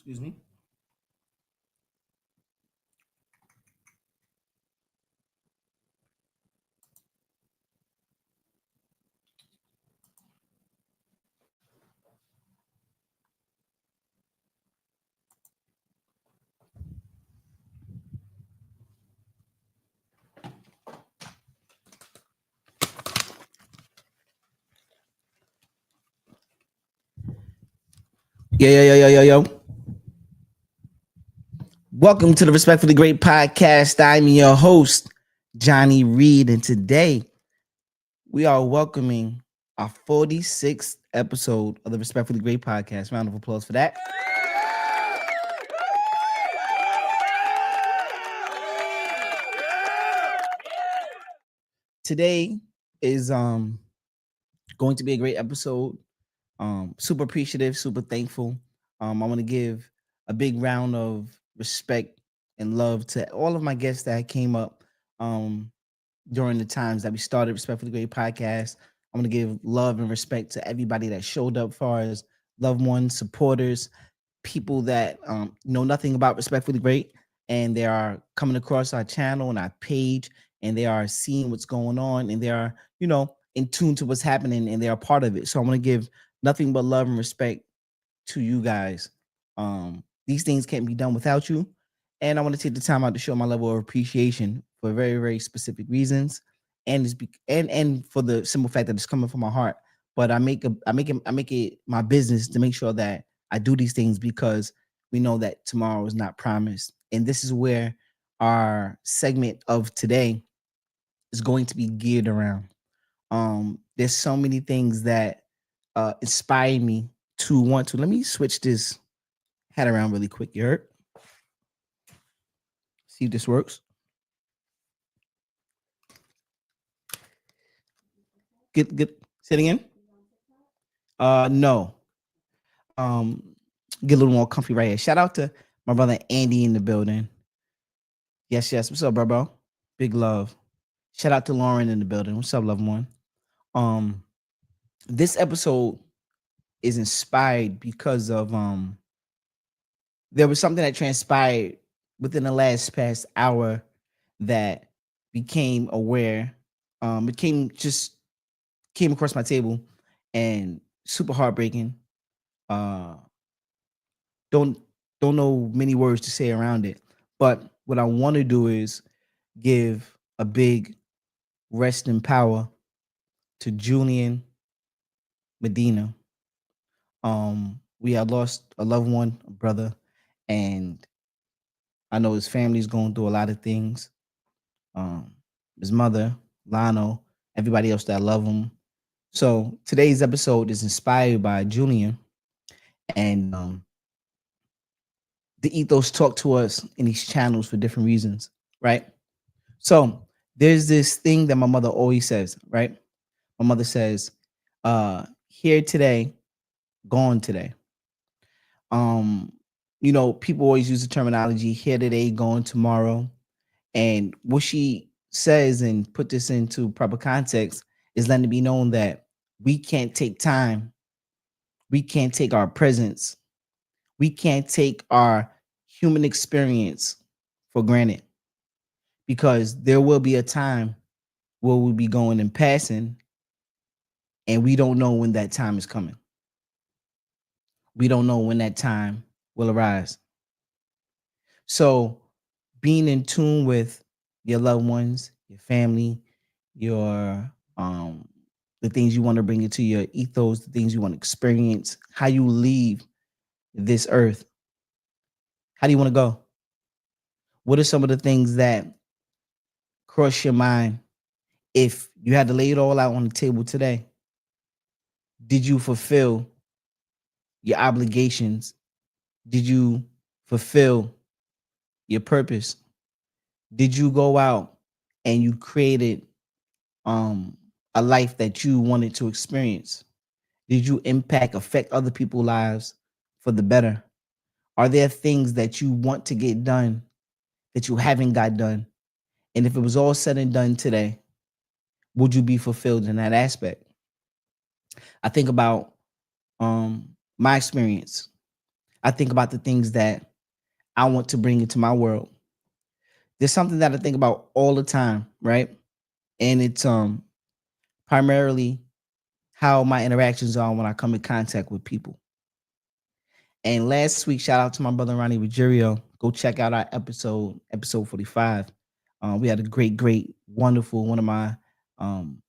Excuse me. Yo. Welcome to the Respectfully Great podcast. I'm your host, Johnny Reed, and today we are welcoming our 46th episode of the Respectfully Great podcast. Round of applause for that. Today is going to be a great episode. Super appreciative, super thankful. I want to give a big round of respect and love to all of my guests that came up during the times that we started Respectfully Great podcast. I'm going to give love and respect to everybody that showed up, far as loved ones, supporters, people that know nothing about Respectfully Great, and they are coming across our channel and our page, and they are seeing what's going on, and they are, in tune to what's happening, and they are part of it. So I want to give nothing but love and respect to you guys. These things can't be done without you, and I want to take the time out to show my level of appreciation for very, very specific reasons, and and for the simple fact that it's coming from my heart. But I make it my business to make sure that I do these things because we know that tomorrow is not promised, and this is where our segment of today is going to be geared around. There's so many things that inspire me to want to. Let me switch this hat around really quick. You heard? See if this works. Get say it again. No. Um, get a little more comfy right here. Shout out to my brother Andy in the building. Yes. What's up, bro? Big love. Shout out to Lauren in the building. What's up, loved one? Um, this episode is inspired because of there was something that transpired within the last past hour that became aware. It came across my table and super heartbreaking. Uh, don't don't know many words to say around it, but what I want to do is give a big rest in power to Julian Medina. We had lost a loved one, a brother, and I know his family's going through a lot of things. Um, his mother, Lionel, everybody else that love him. So today's episode is inspired by Julian, and the ethos talk to us in these channels for different reasons, right? So there's this thing that my mother always says, right? My mother says, here today, gone today. Um, people always use the terminology here today, gone tomorrow. And what she says, and put this into proper context, is letting it be known that we can't take time, we can't take our presence, we can't take our human experience for granted, because there will be a time where we'll be going and passing, and we don't know when that time is coming. We don't know when that time will arise. So being in tune with your loved ones, your family, your the things you want to bring into your ethos, the things you want to experience, how you leave this earth. How do you want to go? What are some of the things that cross your mind if you had to lay it all out on the table today? Did you fulfill your obligations? Did you fulfill your purpose? Did you go out and you created a life that you wanted to experience? Did you affect other people's lives for the better? Are there things that you want to get done that you haven't got done? And if it was all said and done today, would you be fulfilled in that aspect? I think about my experience. I think about the things that I want to bring into my world. There's something that I think about all the time, right? And it's primarily how my interactions are when I come in contact with people. And last week, shout out to my brother Ronnie Ruggiero. Go check out our episode 45. We had a great, wonderful um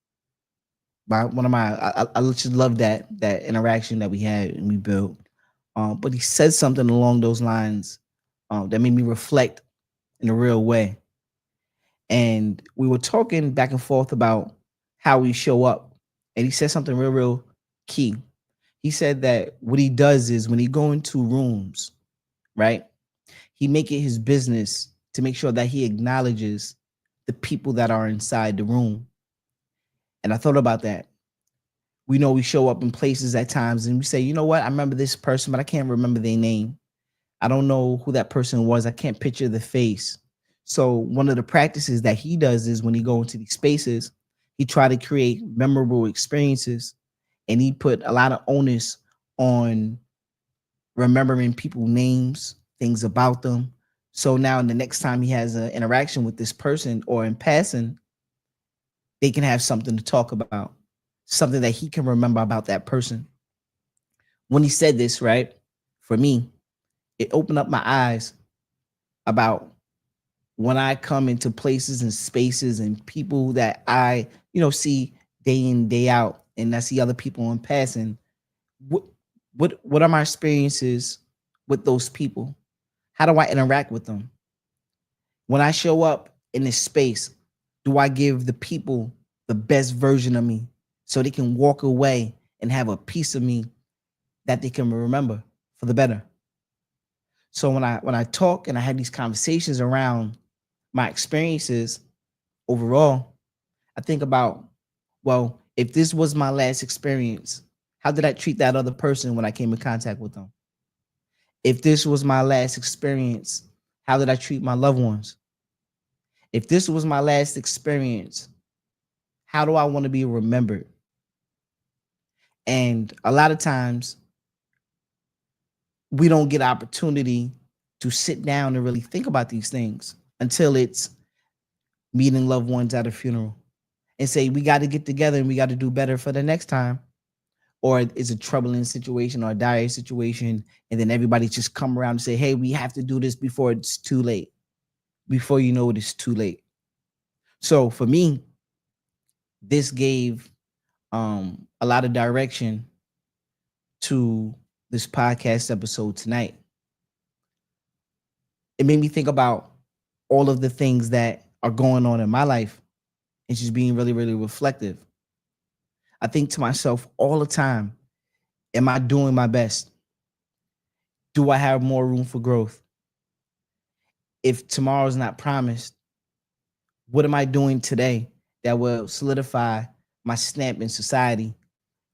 one of my I just love that interaction that we had and we built. But he said something along those lines that made me reflect in a real way. And we were talking back and forth about how we show up. And he said something real key. He said that what he does is when he go into rooms, right? He make it his business to make sure that he acknowledges the people that are inside the room. And I thought about that. We know we show up in places at times and we say, you know what? I remember this person, but I can't remember their name. I don't know who that person was. I can't picture the face. So one of the practices that he does is when he go into these spaces, he try to create memorable experiences, and he put a lot of onus on remembering people names, things about them. So now the next time he has an interaction with this person or in passing, they can have something to talk about, something that he can remember about that person. When he said this, right, for me, it opened up my eyes about when I come into places and spaces and people that I, see day in, day out, and I see other people in passing, what what are my experiences with those people? How do I interact with them? When I show up in this space, do I give the people the best version of me so they can walk away and have a piece of me that they can remember for the better? So when I talk and I have these conversations around my experiences overall, I think about, well, if this was my last experience, how did I treat that other person when I came in contact with them? If this was my last experience, how did I treat my loved ones? If this was my last experience, how do I want to be remembered? And a lot of times we don't get opportunity to sit down and really think about these things until it's meeting loved ones at a funeral and say, we got to get together and we got to do better for the next time. Or it's a troubling situation or a dire situation. And then everybody just come around and say, hey, we have to do this before it's too late. Before you know it, it's too late. So for me, this gave a lot of direction to this podcast episode tonight. It made me think about all of the things that are going on in my life and just being really reflective. I think to myself all the time, am I doing my best? Do I have more room for growth? If tomorrow's not promised, what am I doing today that will solidify my stamp in society?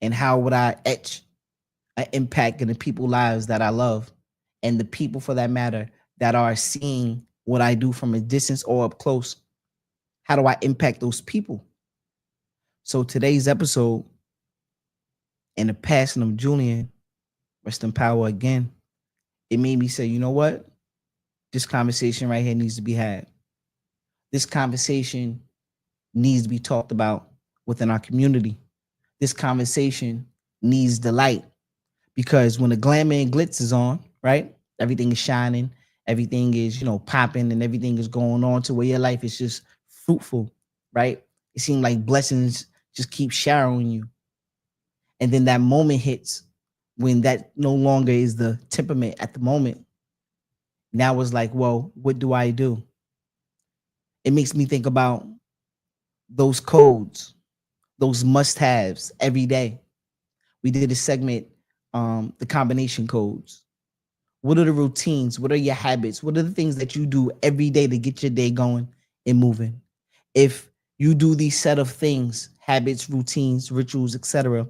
And how would I etch an impact in the people's lives that I love and the people, for that matter, that are seeing what I do from a distance or up close? How do I impact those people? So today's episode, in the passing of Julian, rest in power again, it made me say, you know what? This conversation right here needs to be had. This conversation needs to be talked about within our community. This conversation needs the light, because when the glamour and glitz is on, right? Everything is shining, everything is, popping, and everything is going on to where your life is just fruitful, right? It seems like blessings just keep showering you. And then that moment hits when that no longer is the temperament at the moment. Now it's like, well, what do I do? It makes me think about those codes, those must-haves every day. We did a segment, the combination codes. What are the routines? What are your habits? What are the things that you do every day to get your day going and moving? If you do these set of things, habits, routines, rituals, etc.,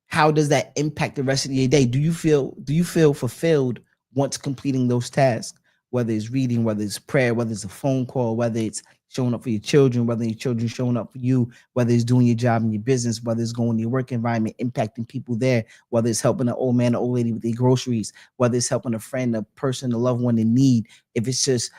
how does that impact the rest of your day? Do you feel fulfilled once completing those tasks? Whether it's reading, whether it's prayer, whether it's a phone call, whether it's showing up for your children, whether your children showing up for you, whether it's doing your job in your business, whether it's going to your work environment, impacting people there, whether it's helping an old man or old lady with their groceries, whether it's helping a friend, a person, a loved one in need. If it's just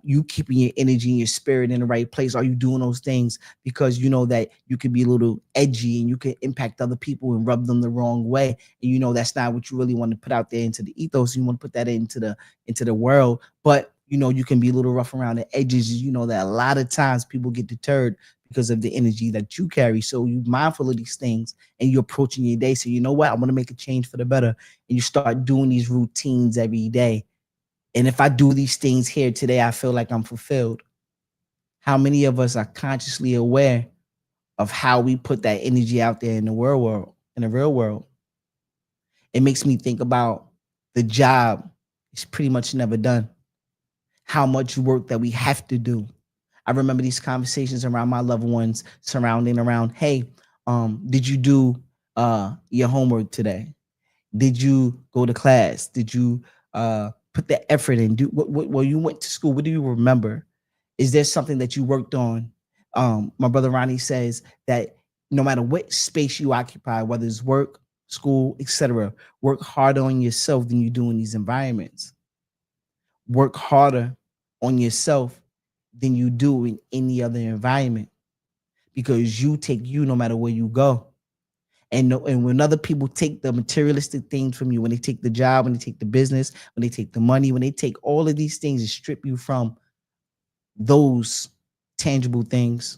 you keeping your energy and your spirit in the right place, are you doing those things because you know that you can be a little edgy and you can impact other people and rub them the wrong way, and you know that's not what you really want to put out there into the ethos. You want to put that into the world, but you know you can be a little rough around the edges. You know that a lot of times people get deterred because of the energy that you carry. So you mindful of these things and you're approaching your day. So you know what, I want to make a change for the better, and you start doing these routines every day. And if I do these things here today, I feel like I'm fulfilled. How many of us are consciously aware of how we put that energy out there in the world, in the real world? It makes me think about the job is pretty much never done. How much work that we have to do. I remember these conversations around my loved ones surrounding around, hey, did you do your homework today? Did you go to class? Did you put the effort in? Do well, you went to school. What do you remember? Is there something that you worked on? My brother Ronnie says that no matter what space you occupy, whether it's work, school, etc., work harder on yourself than you do in these environments. Work harder on yourself than you do in any other environment, because you take you no matter where you go. And when other people take the materialistic things from you, when they take the job, when they take the business, when they take the money, when they take all of these things and strip you from those tangible things,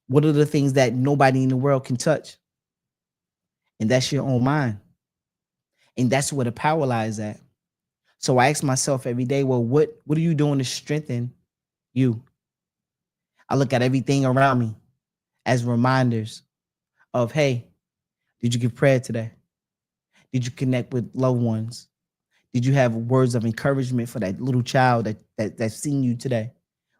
what are the things that nobody in the world can touch? And that's your own mind. And that's where the power lies at. So I ask myself every day, well, what are you doing to strengthen you? I look at everything around me as reminders of, hey, did you give prayer today? Did you connect with loved ones? Did you have words of encouragement for that little child that's seen you today,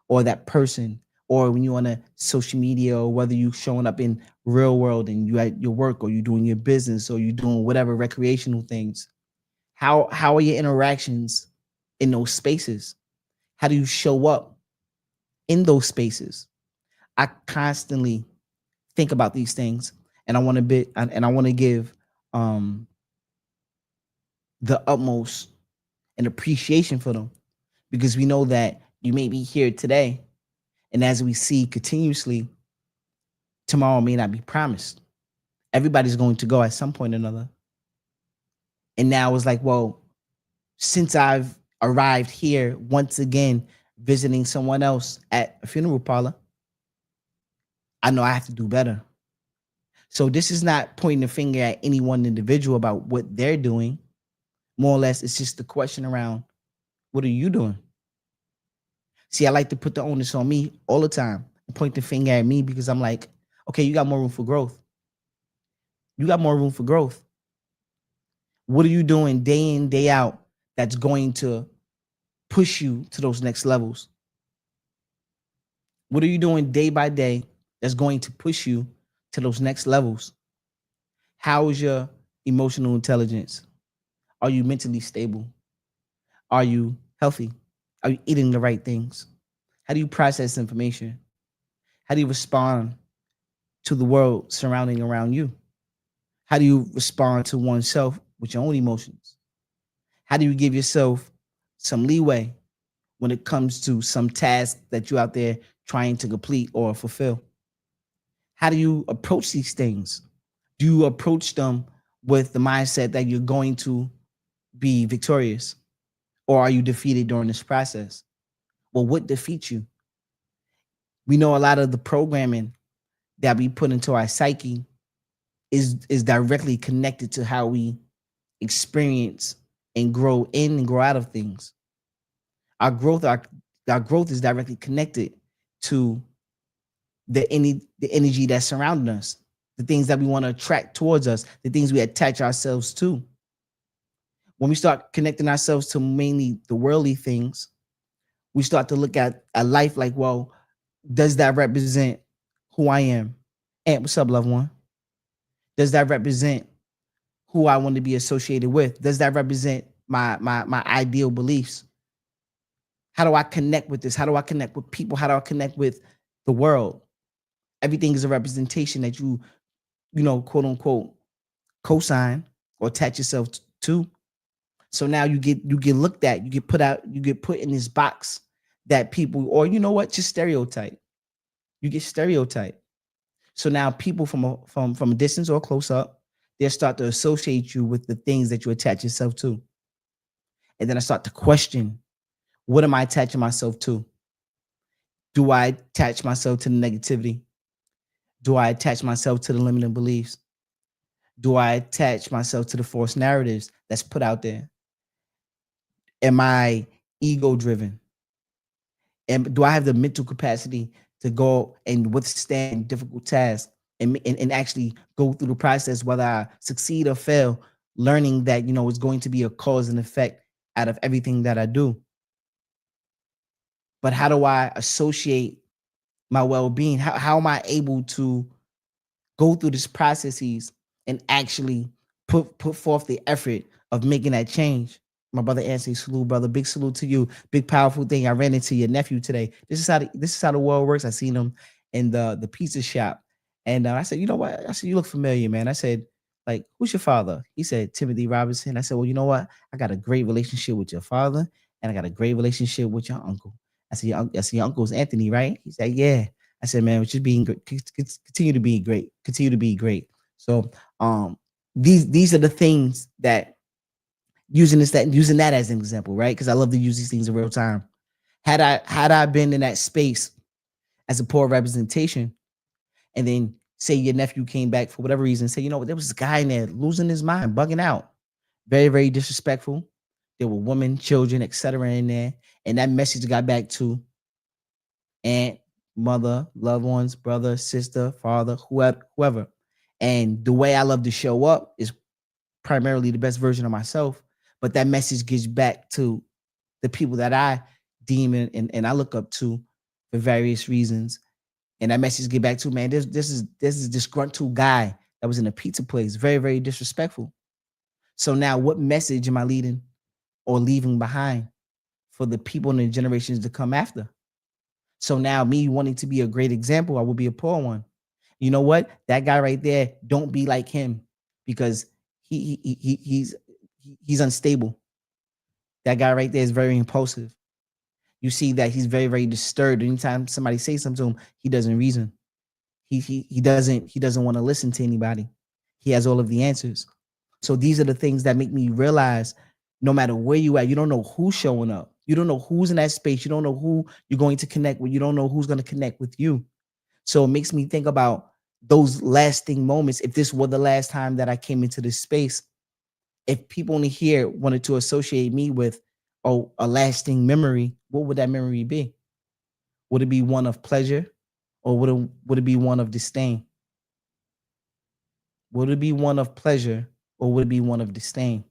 or that person, or when you're on a social media, or whether you showing up in real world and you at your work, or you doing your business, or you doing whatever recreational things? How are your interactions in those spaces? How do you show up in those spaces? I constantly think about these things, and I want to give um the utmost and appreciation for them, because we know that you may be here today, and as we see continuously, tomorrow may not be promised. Everybody's going to go at some point or another. And now it's like, well, since I've arrived here once again, visiting someone else at a funeral parlor, I know I have to do better. So this is not pointing the finger at any one individual about what they're doing. More or less, it's just the question around, what are you doing? See, I like to put the onus on me all the time and point the finger at me, because I'm like, okay, you got more room for growth. You got more room for growth. What are you doing day in, day out that's going to push you to those next levels? What are you doing day by day that's going to push you to those next levels? How is your emotional intelligence? Are you mentally stable? Are you healthy? Are you eating the right things? How do you process information? How do you respond to the world surrounding around you? How do you respond to oneself with your own emotions? How do you give yourself some leeway when it comes to some task that you're out there trying to complete or fulfill? How do you approach these things? Do you approach them with the mindset that you're going to be victorious, or are you defeated during this process? Well, what defeats you? We know a lot of the programming that we put into our psyche is directly connected to how we experience and grow in and grow out of things. Our growth, our growth is directly connected to the energy that's surrounding us, the things that we want to attract towards us, the things we attach ourselves to. When we start connecting ourselves to mainly the worldly things, we start to look at a life like, well, does that represent who I am? And what's up, loved one? Does that represent who I want to be associated with? Does that represent my ideal beliefs? How do I connect with this? How do I connect with people? How do I connect with the world? Everything is a representation that quote unquote, cosign or attach yourself to. So now you get looked at, you get put out, you get put in this box that people, or you know what, just stereotype. You get stereotyped. So now people from a distance or close up, they start to associate you with the things that you attach yourself to. And then I start to question, what am I attaching myself to? Do I attach myself to the negativity? Do I attach myself to the limiting beliefs? Do I attach myself to the false narratives that's put out there? Am I ego driven? And do I have the mental capacity to go and withstand difficult tasks and actually go through the process, whether I succeed or fail, learning that, it's going to be a cause and effect out of everything that I do. But how do I associate my well-being? How am I able to go through these processes and actually put forth the effort of making that change? My brother Anthony, salute, brother. Big salute to you. Big powerful thing. I ran into your nephew today. This is how the world works. I seen him in the pizza shop, and I said, you know what? I said, you look familiar, man. I said, like, who's your father? He said, Timothy Robinson. I said, well, you know what? I got a great relationship with your father, and I got a great relationship with your uncle. I said, your uncle's Anthony, right? He said, yeah. I said, man, just being great, continue to be great, continue to be great. So, these are the things that using that as an example, right? Because I love to use these things in real time. Had I been in that space as a poor representation, and then say your nephew came back for whatever reason, say, you know what, there was this guy in there losing his mind, bugging out, very, very disrespectful. There were women, children, etc. in there, and that message got back to aunt, mother, loved ones, brother, sister, father, whoever. And the way I love to show up is primarily the best version of myself, but that message gets back to the people that I deem and I look up to for various reasons. And that message get back to, man, this is disgruntled guy that was in a pizza place, very, very disrespectful. So now what message am I leading or leaving behind for the people and the generations to come after? So now me wanting to be a great example, I will be a poor one. You know what? That guy right there, don't be like him, because he's unstable. That guy right there is very impulsive. You see that he's very, very disturbed. Anytime somebody says something to him, he doesn't reason. He doesn't want to listen to anybody. He has all of the answers. So these are the things that make me realize, no matter where you at, you don't know who's showing up. You don't know who's in that space. You don't know who you're going to connect with. You don't know who's going to connect with you. So it makes me think about those lasting moments. If this were the last time that I came into this space, if people only here wanted to associate me with, a lasting memory, what would that memory be? Would it be one of pleasure, or would it be one of disdain? Would it be one of pleasure, or would it be one of disdain?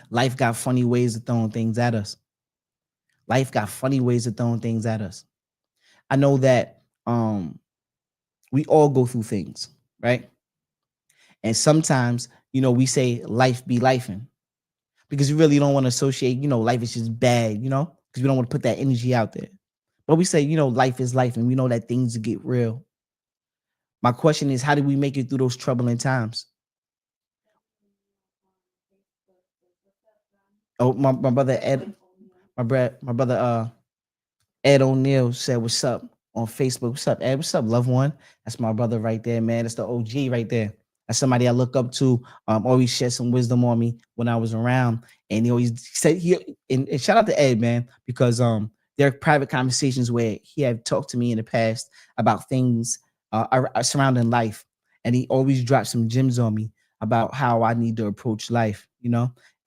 Life got funny ways of throwing things at us. Life got funny ways of throwing things at us. I know that we all go through things, right? And sometimes, we say life be lifing, because we really don't want to associate, life is just bad, because we don't want to put that energy out there. But we say, life is life, and we know that things get real. My question is, how do we make it through those troubling times? Oh, my brother Ed, my brother Ed O'Neill said, "What's up?" on Facebook. What's up, Ed? What's up, loved one? That's my brother right there, man. That's the OG right there. That's somebody I look up to. Always shed some wisdom on me when I was around, and he always said and shout out to Ed, man, because there are private conversations where he had talked to me in the past about things surrounding life, and he always dropped some gems on me about how I need to approach life,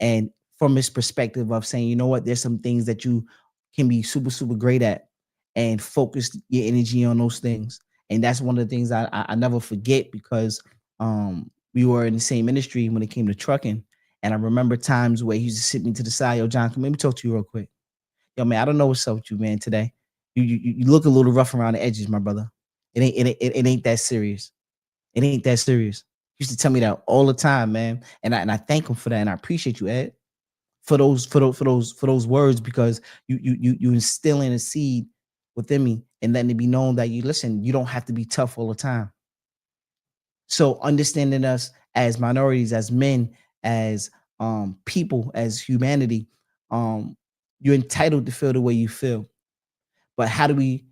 and from his perspective of saying, you know what, there's some things that you can be super, super great at, and focus your energy on those things. And that's one of the things I never forget, because we were in the same industry when it came to trucking. And I remember times where he used to sit me to the side, yo, John, come let me talk to you real quick. Yo, man, I don't know what's up with you, man, today. You look a little rough around the edges, my brother. It ain't that serious. It ain't that serious. He used to tell me that all the time, man. And I thank him for that. And I appreciate you, Ed, for those words, because you instilling a seed within me and letting it be known that you listen. You don't have to be tough all the time. So understanding us as minorities, as men, as people, as humanity, um, you're entitled to feel the way you feel. But how do we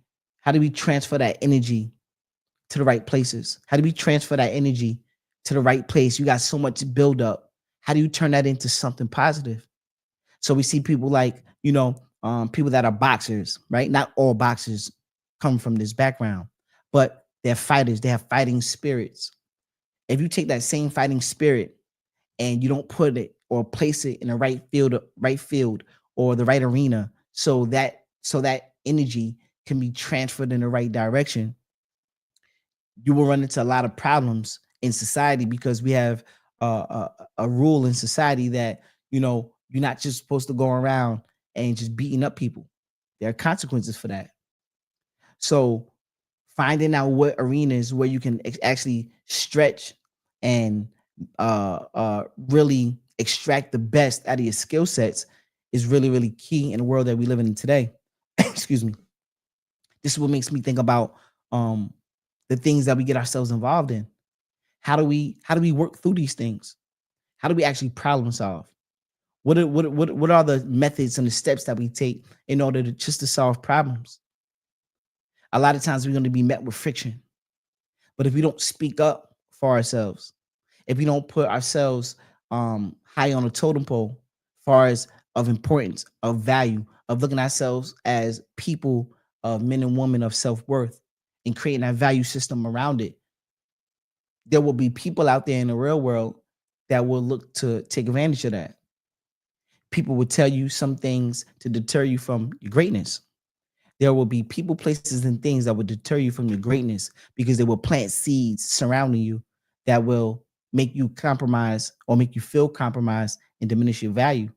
transfer that energy to the right places? How do we transfer that energy to the right place? You got so much buildup. How do you turn that into something positive? So we see people like, people that are boxers, right? Not all boxers come from this background, but they're fighters. They have fighting spirits. If you take that same fighting spirit and you don't put it or place it in the right field or the right arena, so that energy can be transferred in the right direction, you will run into a lot of problems in society, because we have a rule in society that you're not just supposed to go around and just beating up people. There are consequences for that. So finding out what arenas where you can actually stretch and really extract the best out of your skill sets is really, really key in the world that we live in today. Excuse me. This is what makes me think about um, the things that we get ourselves involved in. How do we work through these things? How do we actually problem solve? What are the methods and the steps that we take in order to just to solve problems? A lot of times we're going to be met with friction. But if we don't speak up for ourselves, if we don't put ourselves high on a totem pole, far as of importance, of value, of looking at ourselves as people, of men and women of self worth, and creating that value system around it, there will be people out there in the real world that will look to take advantage of that. People will tell you some things to deter you from your greatness. There will be people, places, and things that will deter you from your greatness, because they will plant seeds surrounding you that will make you compromise or make you feel compromised and diminish your value.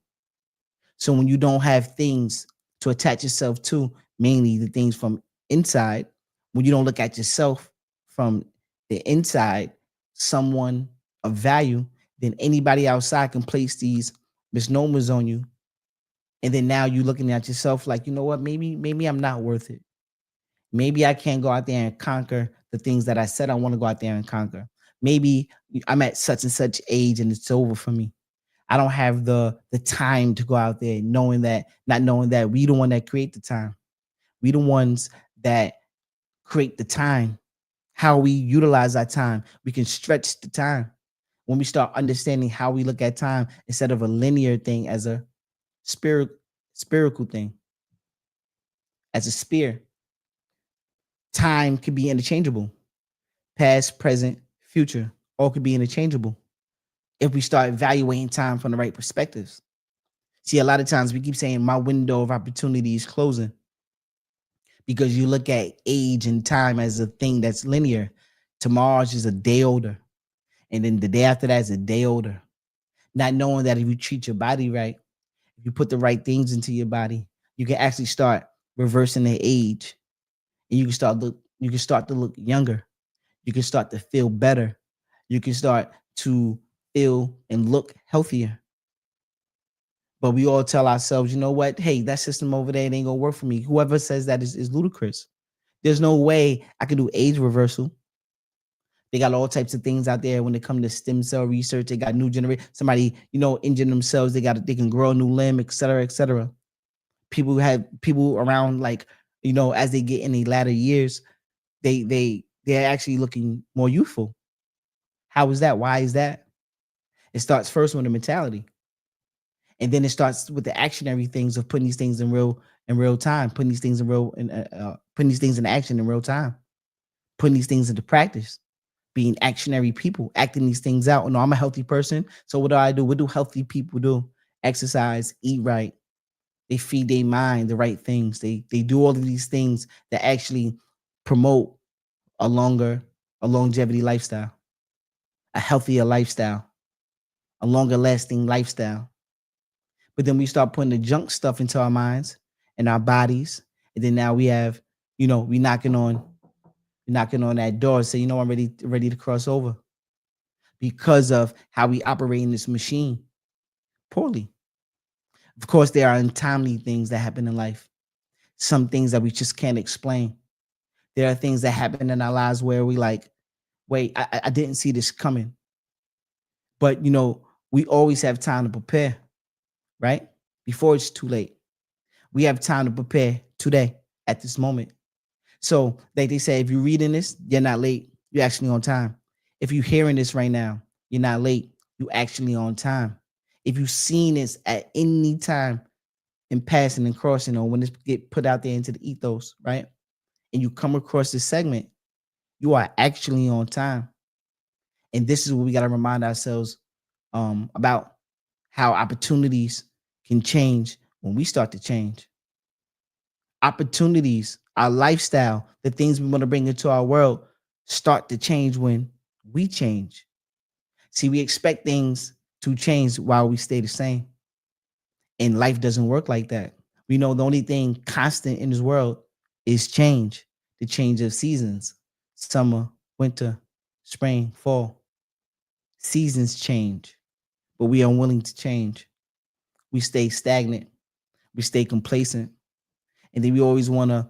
So when you don't have things to attach yourself to, mainly the things from inside, when you don't look at yourself from the inside, someone of value, then anybody outside can place these misnomers on you. And then now you're looking at yourself like, you know what, maybe I'm not worth it. Maybe I can't go out there and conquer the things that I said I want to go out there and conquer. Maybe I'm at such and such age and it's over for me. I don't have the time to go out there, knowing that, not knowing that we the one that create the time. We the ones that create the time. How we utilize our time. We can stretch the time when we start understanding how we look at time instead of a linear thing, as a spirit spherical thing, as a spear. Time could be interchangeable. Past, present, future, all could be interchangeable if we start evaluating time from the right perspectives. See, a lot of times we keep saying my window of opportunity is closing, because you look at age and time as a thing that's linear. Tomorrow's just a day older, and then the day after that is a day older. Not knowing that if you treat your body right, if you put the right things into your body, you can actually start reversing the age, and you can start to look younger. You can start to feel better. You can start to feel and look healthier. But we all tell ourselves, you know what? Hey, that system over there, it ain't gonna work for me. Whoever says that is ludicrous. There's no way I can do age reversal. They got all types of things out there when it comes to stem cell research. They got new generation, somebody, injure themselves. They can grow a new limb, et cetera, et cetera. People who have people around, like, as they get in the latter years, they're actually looking more youthful. How is that? Why is that? It starts first with the mentality, and then it starts with the actionary things of putting these things in real time, putting these things putting these things in action in real time, putting these things into practice, being actionary people, acting these things out. No, I'm a healthy person, so what do I do? What do healthy people do? Exercise, eat right. They feed their mind the right things. They do all of these things that actually promote a longevity lifestyle, a healthier lifestyle, a longer lasting lifestyle. But then we start putting the junk stuff into our minds and our bodies. And then now we have, we knocking on that door, say, I'm ready to cross over, because of how we operate in this machine poorly. Of course, there are untimely things that happen in life. Some things that we just can't explain. There are things that happen in our lives where we like, wait, I didn't see this coming. But we always have time to prepare, right? Before it's too late. We have time to prepare today at this moment. So like they say, if you're reading this, you're not late. You're actually on time. If you're hearing this right now, you're not late. You're actually on time. If you've seen this at any time in passing and crossing, or when it's get put out there into the ethos, right? And you come across this segment, you are actually on time. And this is what we got to remind ourselves about how opportunities can change when we start to change. Opportunities, our lifestyle, the things we want to bring into our world start to change when we change. See, we expect things to change while we stay the same. And life doesn't work like that. We know the only thing constant in this world is change, the change of seasons, summer, winter, spring, fall. Seasons change, but we are unwilling to change. We stay stagnant, we stay complacent, and then we always want to,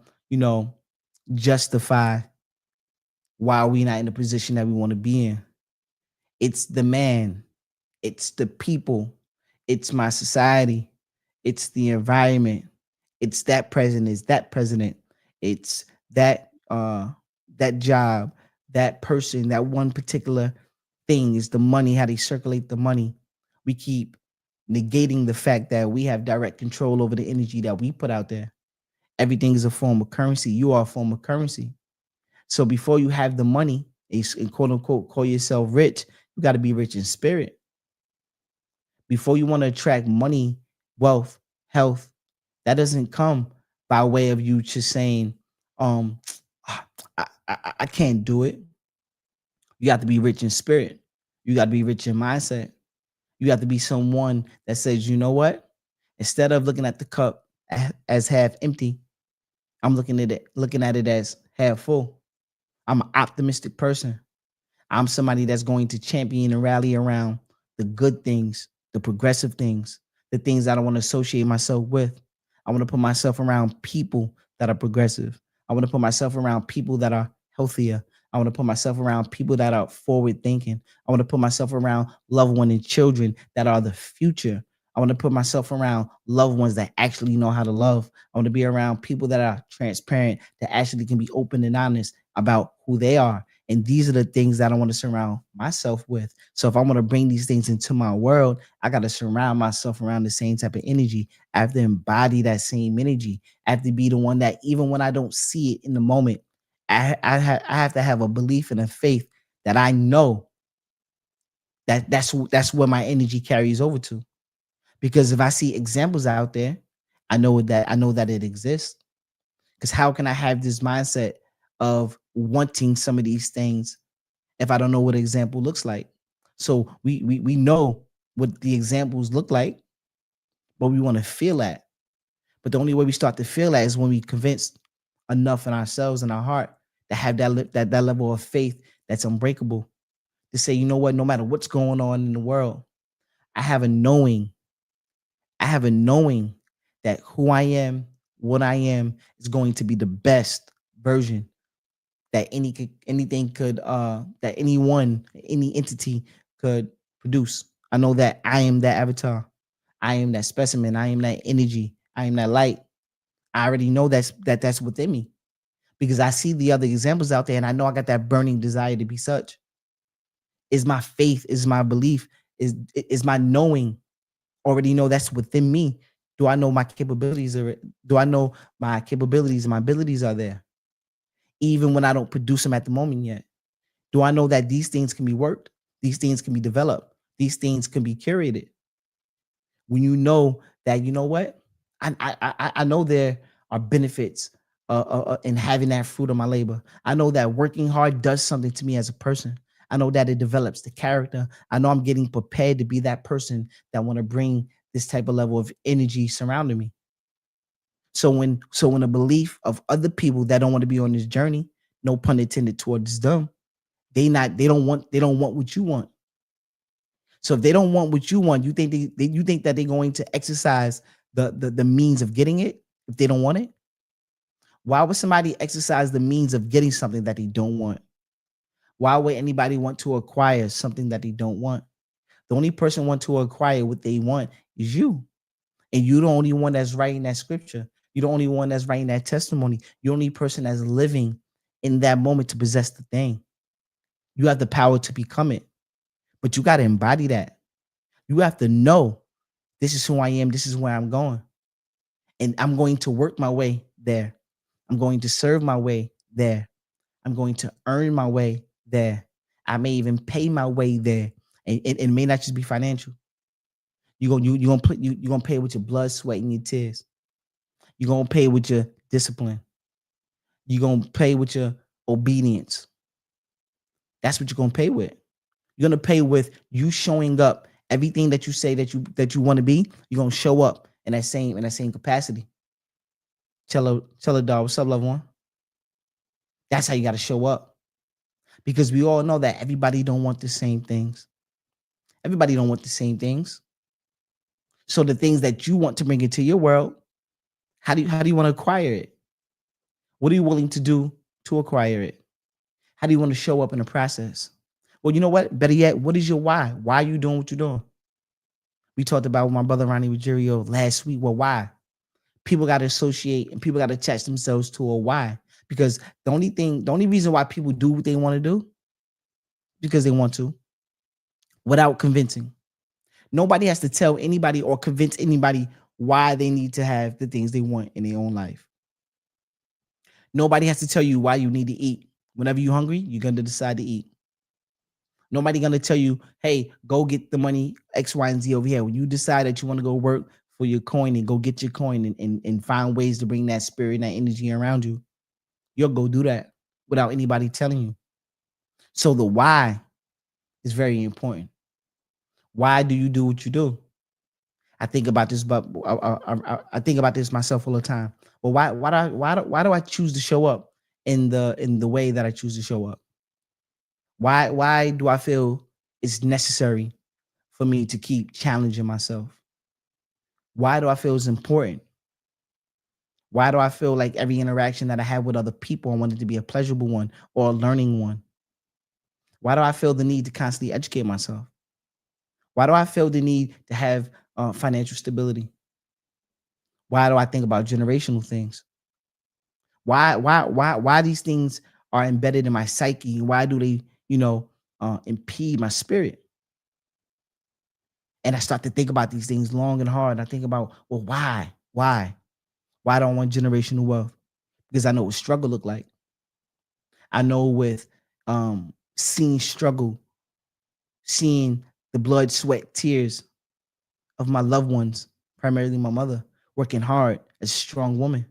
justify why we're not in the position that we want to be in. It's the man, it's the people, it's my society, it's the environment, it's that president, it's that job, that person, that one particular thing is the money, how they circulate the money. We keep negating the fact that we have direct control over the energy that we put out there. Everything is a form of currency. You are a form of currency. So before you have the money and quote unquote call yourself rich, you got to be rich in spirit. Before you want to attract money, wealth, health, that doesn't come by way of you just saying, um, I can't do it. You have to be rich in spirit. You got to be rich in mindset. You have to be someone that says, you know what? Instead of looking at the cup as half empty, I'm looking at it as half full. I'm an optimistic person. I'm somebody that's going to champion and rally around the good things, the progressive things, the things I don't want to associate myself with. I want to put myself around people that are progressive. I want to put myself around people that are healthier. I want to put myself around people that are forward thinking. I want to put myself around loved ones and children that are the future. I want to put myself around loved ones that actually know how to love. I want to be around people that are transparent, that actually can be open and honest about who they are. And these are the things that I want to surround myself with. So if I want to bring these things into my world, I got to surround myself around the same type of energy. I have to embody that same energy. I have to be the one that even when I don't see it in the moment, I have to have a belief and a faith that I know that that's where my energy carries over to. Because if I see examples out there, I know that it exists. Because how can I have this mindset of wanting some of these things if I don't know what an example looks like? So we know what the examples look like, but we want to feel that. But the only way we start to feel that is when we convince enough in ourselves and our heart to have that level of faith that's unbreakable. To say, you know what, no matter what's going on in the world, I have a knowing. I have a knowing that who I am, what I am, is going to be the best version that anything could that anyone, any entity could produce. I know that I am that avatar. I am that specimen. I am that energy. I am that light. I already know that's within me because I see the other examples out there and I know I got that burning desire to be such. Is my faith, is my belief, is my knowing already know that's within me. Do I know my capabilities are do I know my capabilities and my abilities are there? Even when I don't produce them at the moment yet. Do I know that these things can be worked? These things can be developed. These things can be curated. When you know that, you know what, I know there are benefits in having that fruit of my labor. I know that working hard does something to me as a person. I know that it develops the character. I know I'm getting prepared to be that person that want to bring this type of level of energy surrounding me. So when a belief of other people that don't want to be on this journey, no pun intended towards them, they don't want what you want. So if they don't want what you want, you think you think that they're going to exercise the means of getting it if they don't want it? Why would somebody exercise the means of getting something that they don't want? Why would anybody want to acquire something that they don't want? The only person want to acquire what they want is you. And you the only one that's writing that scripture. You're the only one that's writing that testimony. You're the only person that's living in that moment to possess the thing. You have the power to become it, but you got to embody that. You have to know this is who I am. This is where I'm going. And I'm going to work my way there. I'm going to serve my way there. I'm going to earn my way there. I may even pay my way there. And it may not just be financial. You're gonna pay with your blood, sweat, and your tears. You're gonna pay with your discipline. You're gonna pay with your obedience. That's what you're gonna pay with. You're gonna pay with you showing up. Everything that you say that you want to be, you're gonna show up in that same capacity. Tell her dog, what's up, loved one? That's how you gotta show up. Because we all know that everybody don't want the same things. Everybody don't want the same things. So the things that you want to bring into your world, how do you want to acquire it? What are you willing to do to acquire it? How do you want to show up in the process? Well, you know what? Better yet, what is your why? Why are you doing what you're doing? We talked about with my brother Ronnie Ruggiero last week. Well, why? People got to associate and people got to attach themselves to a why. Because the only reason why people do what they want to do, because they want to, without convincing. Nobody has to tell anybody or convince anybody why they need to have the things they want in their own life. Nobody has to tell you why you need to eat. Whenever you're hungry, you're going to decide to eat. Nobody going to tell you, hey, go get the money X, Y, and Z over here. When you decide that you want to go work for your coin and go get your coin and find ways to bring that spirit and that energy around you, you'll go do that without anybody telling you. So the why is very important. Why do you do what you do? I think about this, but I think about this myself all the time. Well, why do I choose to show up in the way that I choose to show up? Why do I feel it's necessary for me to keep challenging myself? Why do I feel it's important? Why do I feel like every interaction that I have with other people, I want it to be a pleasurable one or a learning one? Why do I feel the need to constantly educate myself? Why do I feel the need to have financial stability? Why do I think about generational things? Why these things are embedded in my psyche? Why do they, impede my spirit? And I start to think about these things long and hard. I think about, well, why? Why don't I want generational wealth? Because I know what struggle look like. I know with seeing struggle, seeing the blood, sweat, tears of my loved ones, primarily my mother, working hard as a strong woman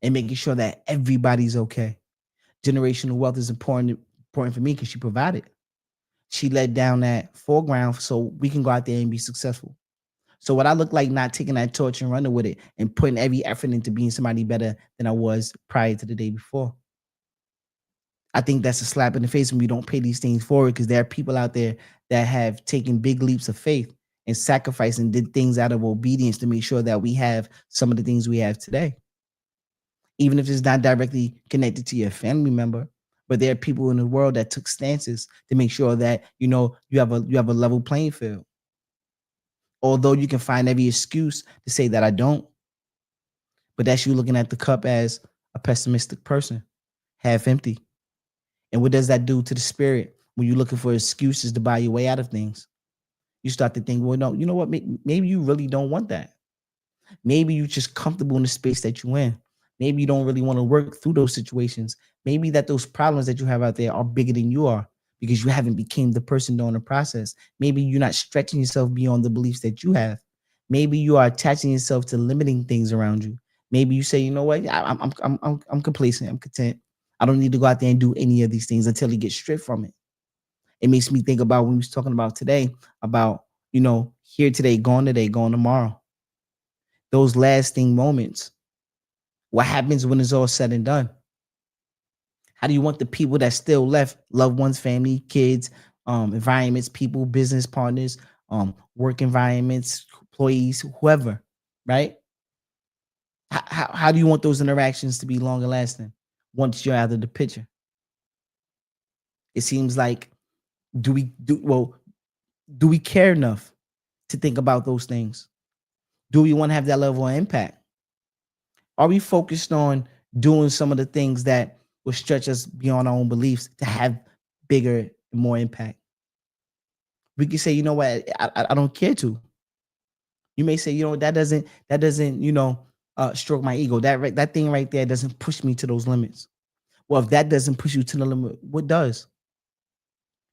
and making sure that everybody's okay. Generational wealth is important for me because she provided. She let down that foreground so we can go out there and be successful. So what I look like not taking that torch and running with it and putting every effort into being somebody better than I was prior to the day before. I think that's a slap in the face when we don't pay these things forward because there are people out there that have taken big leaps of faith and sacrifice and did things out of obedience to make sure that we have some of the things we have today. Even if it's not directly connected to your family member, but there are people in the world that took stances to make sure that you have a level playing field. Although you can find every excuse to say that I don't, but that's you looking at the cup as a pessimistic person, half empty. And what does that do to the spirit when you're looking for excuses to buy your way out of things? You start to think, well, no, you know what? Maybe you really don't want that. Maybe you're just comfortable in the space that you're in. Maybe you don't really want to work through those situations. Maybe that those problems that you have out there are bigger than you are because you haven't became the person during the process. Maybe you're not stretching yourself beyond the beliefs that you have. Maybe you are attaching yourself to limiting things around you. Maybe you say, you know what, I'm complacent, I'm content. I don't need to go out there and do any of these things until you get stripped from it. It makes me think about when we was talking about today about here today, gone tomorrow. Those lasting moments. What happens when it's all said and done? How do you want the people that still left, loved ones, family, kids, environments, people, business partners, work environments, employees, whoever, right? How do you want those interactions to be longer lasting once you're out of the picture? It seems like do we care enough to think about those things? Do we want to have that level of impact? Are we focused on doing some of the things that will stretch us beyond our own beliefs to have bigger and more impact? We can say, you know what, I don't care to. You may say, you know, that doesn't, stroke my ego. That thing right there doesn't push me to those limits. Well, if that doesn't push you to the limit, what does?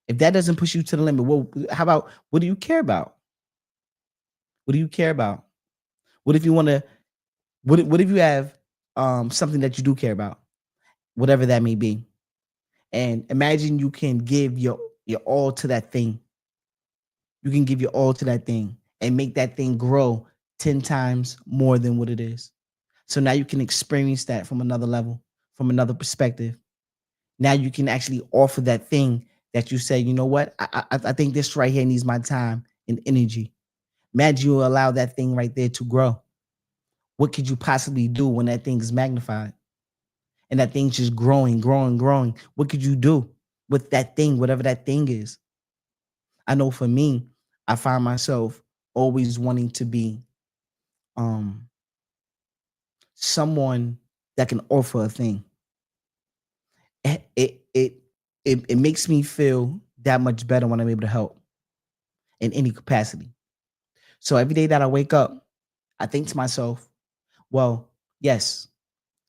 If that doesn't push you to the limit, well, how about what do you care about? What do you care about? What if you want to? What if you have something that you do care about, whatever that may be, and imagine you can give your all to that thing. You can give your all to that thing and make that thing grow 10 times more than what it is. So now you can experience that from another level, from another perspective. Now you can actually offer that thing that you say, you know what, I think this right here needs my time and energy. Imagine you allow that thing right there to grow. What could you possibly do when that thing is magnified and that thing's just growing, growing, growing? What could you do with that thing, whatever that thing is? I know for me, I find myself always wanting to be um someone that can offer a thing. It makes me feel that much better when I'm able to help in any capacity. So every day that I wake up, I think to myself, well, yes,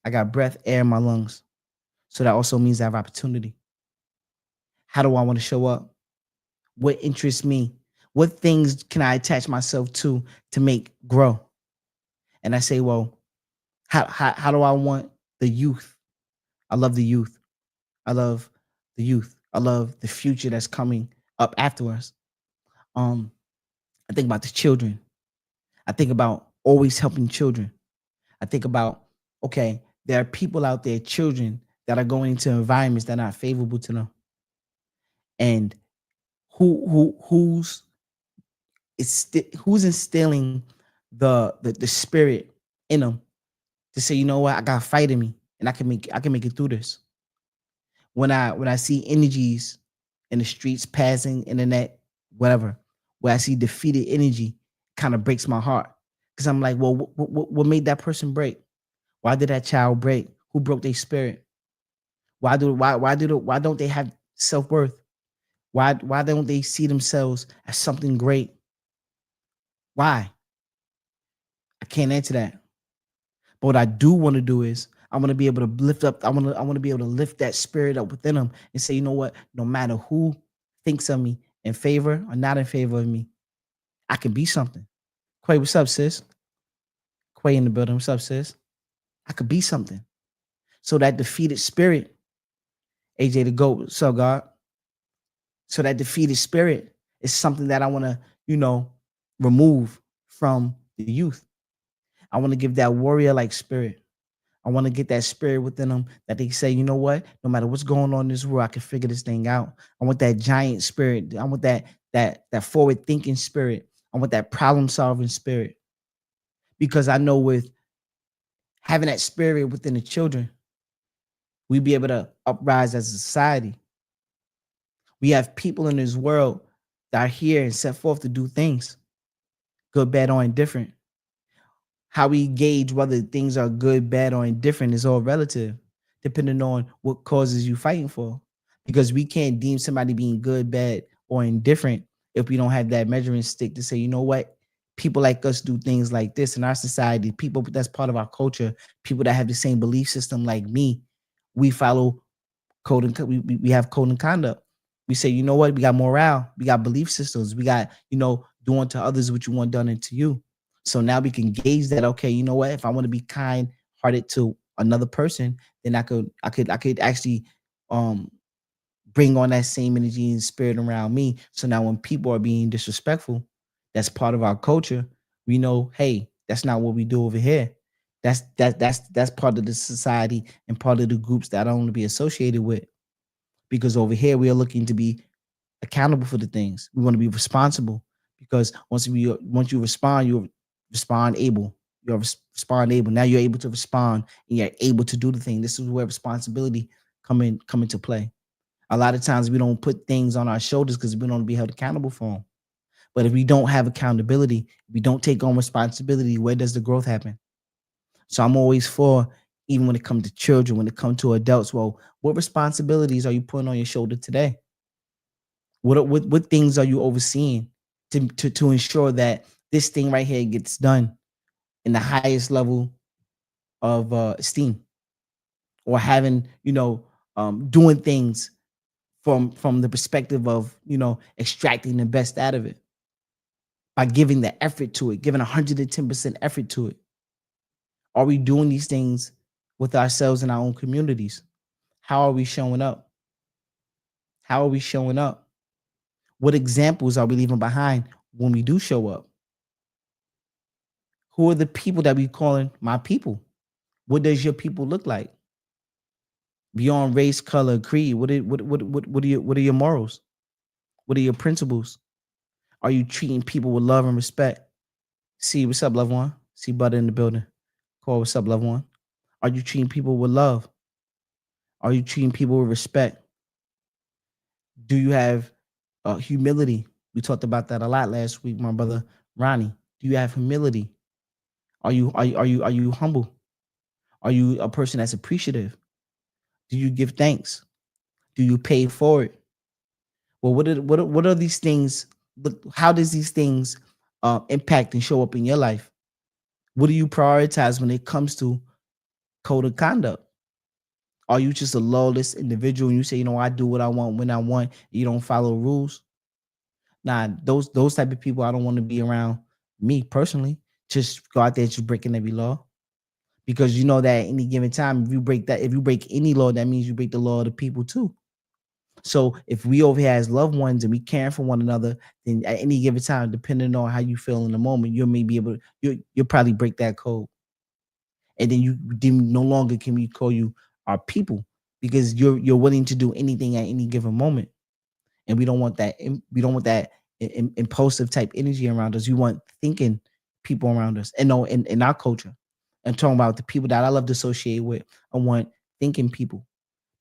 I got breath, air in my lungs. So that also means I have opportunity. How do I want to show up? What interests me? What things can I attach myself to make grow? And I say, well, how do I want the youth? I love the youth. I love the youth. I love the future that's coming up after us. Um, I think about the children. I think about always helping children. I think about, okay, there are people out there, children, that are going into environments that are not favorable to them. And who's instilling the spirit in them to say, you know what, I got fight in me and I can make it through this. When I see energies in the streets, passing, internet, whatever, where I see defeated energy, kind of breaks my heart because I'm like, well, what made that person break? Why did that child break? Who broke their spirit? Why don't they have self worth? Why don't they see themselves as something great? Why? I can't answer that. But what I do want to do is I want to be able to lift up. I want to be able to lift that spirit up within them and say, you know what? No matter who thinks of me in favor or not in favor of me, I can be something. Quay, what's up, sis? Quay in the building. What's up, sis? I could be something. So that defeated spirit, AJ the GOAT, what's up, God? So that defeated spirit is something that I want to, remove from the youth. I want to give that warrior like spirit. I want to get that spirit within them that they say, you know what? No matter what's going on in this world, I can figure this thing out. I want that giant spirit. I want that forward thinking spirit. I want that problem solving spirit. Because I know with having that spirit within the children, we be able to uprise as a society. We have people in this world that are here and set forth to do things, good, bad, or indifferent. How we gauge whether things are good, bad, or indifferent is all relative, depending on what causes you fighting for. Because we can't deem somebody being good, bad, or indifferent if we don't have that measuring stick to say, you know what, people like us do things like this in our society. People that's part of our culture, people that have the same belief system like me, we follow code and we have code and conduct. We say, you know what, we got morale, we got belief systems, we got, doing to others what you want done into you. So now we can gauge that, okay, you know what, if I want to be kind hearted to another person, then I could actually bring on that same energy and spirit around me. So now when people are being disrespectful, that's part of our culture. We know, hey, that's not what we do over here. That's part of the society and part of the groups that I don't want to be associated with. Because over here we are looking to be accountable for the things. We want to be responsible because once you respond, you respond able. You're respond able. Now you're able to respond and you're able to do the thing. This is where responsibility come into play. A lot of times we don't put things on our shoulders because we don't want to be held accountable for them. But if we don't have accountability, if we don't take on responsibility, where does the growth happen? So I'm always for, even when it comes to children, when it comes to adults, well, what responsibilities are you putting on your shoulder today? What things are you overseeing to ensure that this thing right here gets done in the highest level of esteem, or having, doing things from the perspective of, extracting the best out of it by giving the effort to it, giving 110% effort to it? Are we doing these things with ourselves in our own communities? How are we showing up? How are we showing up? What examples are we leaving behind when we do show up? Who are the people that we calling my people? What does your people look like? Beyond race, color, creed, what are your morals? What are your principles? Are you treating people with love and respect? See, what's up, loved one? See Butter in the building. Call, what's up, loved one? Are you treating people with love? Are you treating people with respect? Do you have humility? We talked about that a lot last week, my brother Ronnie. Do you have humility? Are you humble? Are you a person that's appreciative? Do you give thanks? Do you pay for it? Well, what are these things? How does these things impact and show up in your life? What do you prioritize when it comes to code of conduct? Are you just a lawless individual and you say, I do what I want when I want, you don't follow rules? Nah, those type of people I don't want to be around. Me personally, just go out there just breaking every law. Because you know that at any given time, if you break any law, that means you break the law of the people too. So if we over here as loved ones and we caring for one another, then at any given time, depending on how you feel in the moment, you may be able to you'll probably break that code. And then no longer can we call you our people, because you're willing to do anything at any given moment. And we don't want that impulsive type energy around us. We want thinking people around us. And no, in our culture, I'm talking about the people that I love to associate with. I want thinking people,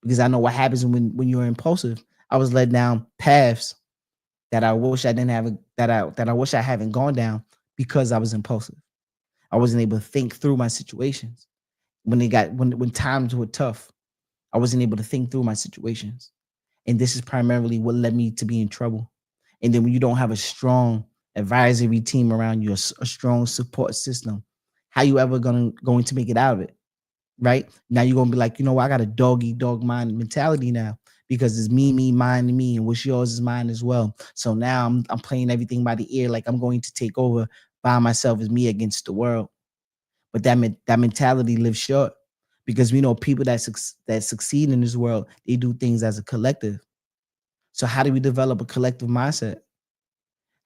because I know what happens when you're impulsive. I was led down paths that I wish I didn't have that I wish I haven't gone down, because I was impulsive. I wasn't able to think through my situations when times were tough. I wasn't able to think through my situations. And this is primarily what led me to be in trouble. And then when you don't have a strong advisory team around you, a strong support system, how you ever going to make it out of it? Right now, you're gonna be like, I got a dog eat dog mind mentality now, because it's me, mine, and me, and what's yours is mine as well. So now I'm playing everything by the ear, like I'm going to take over by myself, as me against the world. But that mentality lives short, because we know people that succeed in this world, they do things as a collective. So how do we develop a collective mindset?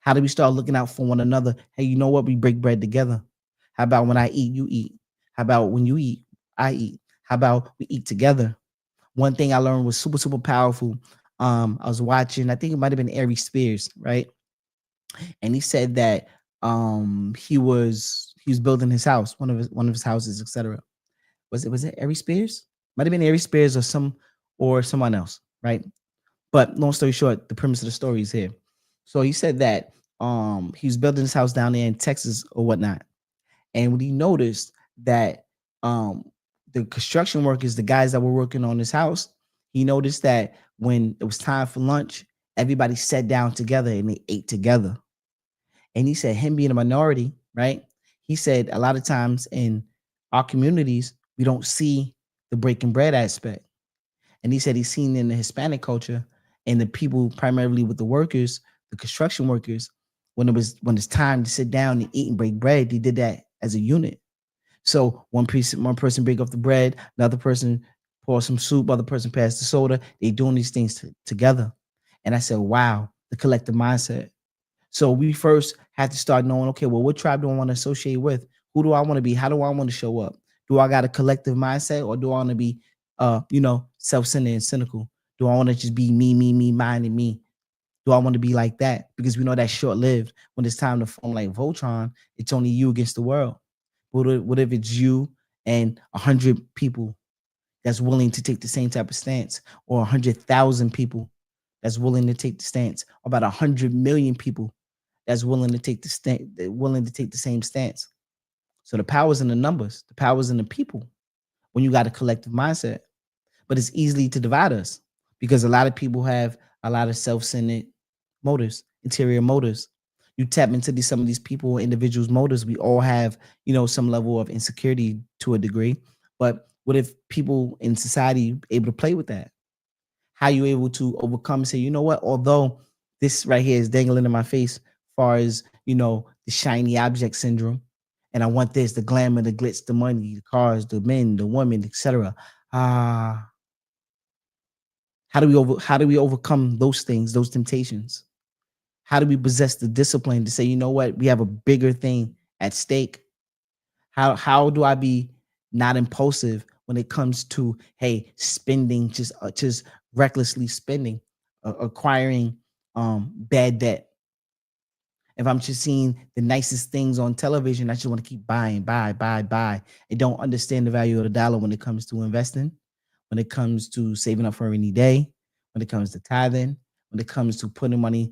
How do we start looking out for one another? Hey, you know what? We break bread together. How about when I eat, you eat? How about when you eat, I eat? How about we eat together? One thing I learned was super, super powerful. I was watching, I think it might have been Ari Spears, right? And he said that he was building his house, one of his houses, etc. Was it Ari Spears? Might have been Ari Spears or someone else, right? But long story short, the premise of the story is here. So he said that he was building his house down there in Texas or whatnot. And when he noticed that the construction workers, the guys that were working on his house, he noticed that when it was time for lunch, everybody sat down together and they ate together. And he said, him being a minority, right? He said a lot of times in our communities, we don't see the breaking bread aspect. And he said he's seen in the Hispanic culture and the people primarily with the workers, the construction workers, when it's time to sit down and eat and break bread, they did that as a unit. So one person break off the bread, another person pour some soup, other person pass the soda. They doing these things together. And I said, wow, the collective mindset. So we first had to start knowing, okay, well, what tribe do I want to associate with? Who do I want to be? How do I want to show up? Do I got a collective mindset, or do I want to be self-centered and cynical? Do I want to just be me, mine, and me? Do I want to be like that? Because we know that's short lived. When it's time to form like Voltron, it's only you against the world. What if it's you and 100 people that's willing to take the same type of stance, or 100,000 people that's willing to take the stance, or about 100 million people that's willing to take the same stance? So the power's in the numbers, the power's in the people when you got a collective mindset. But it's easily to divide us because a lot of people have a lot of self-centered motives, interior motives. You tap into some of these people, individuals' motives. We all have, some level of insecurity to a degree. But what if people in society able to play with that? How you able to overcome and say, you know what? Although this right here is dangling in my face, as far as the shiny object syndrome, and I want this, the glamour, the glitz, the money, the cars, the men, the women, etc. Ah, how do we overcome those things, those temptations? How do we possess the discipline to say, you know what, we have a bigger thing at stake? How do I be not impulsive when it comes to, hey, spending, just recklessly spending, acquiring bad debt? If I'm just seeing the nicest things on television, I just want to keep buying, buy. I don't understand the value of the dollar when it comes to investing, when it comes to saving up for a rainy day, when it comes to tithing, when it comes to putting money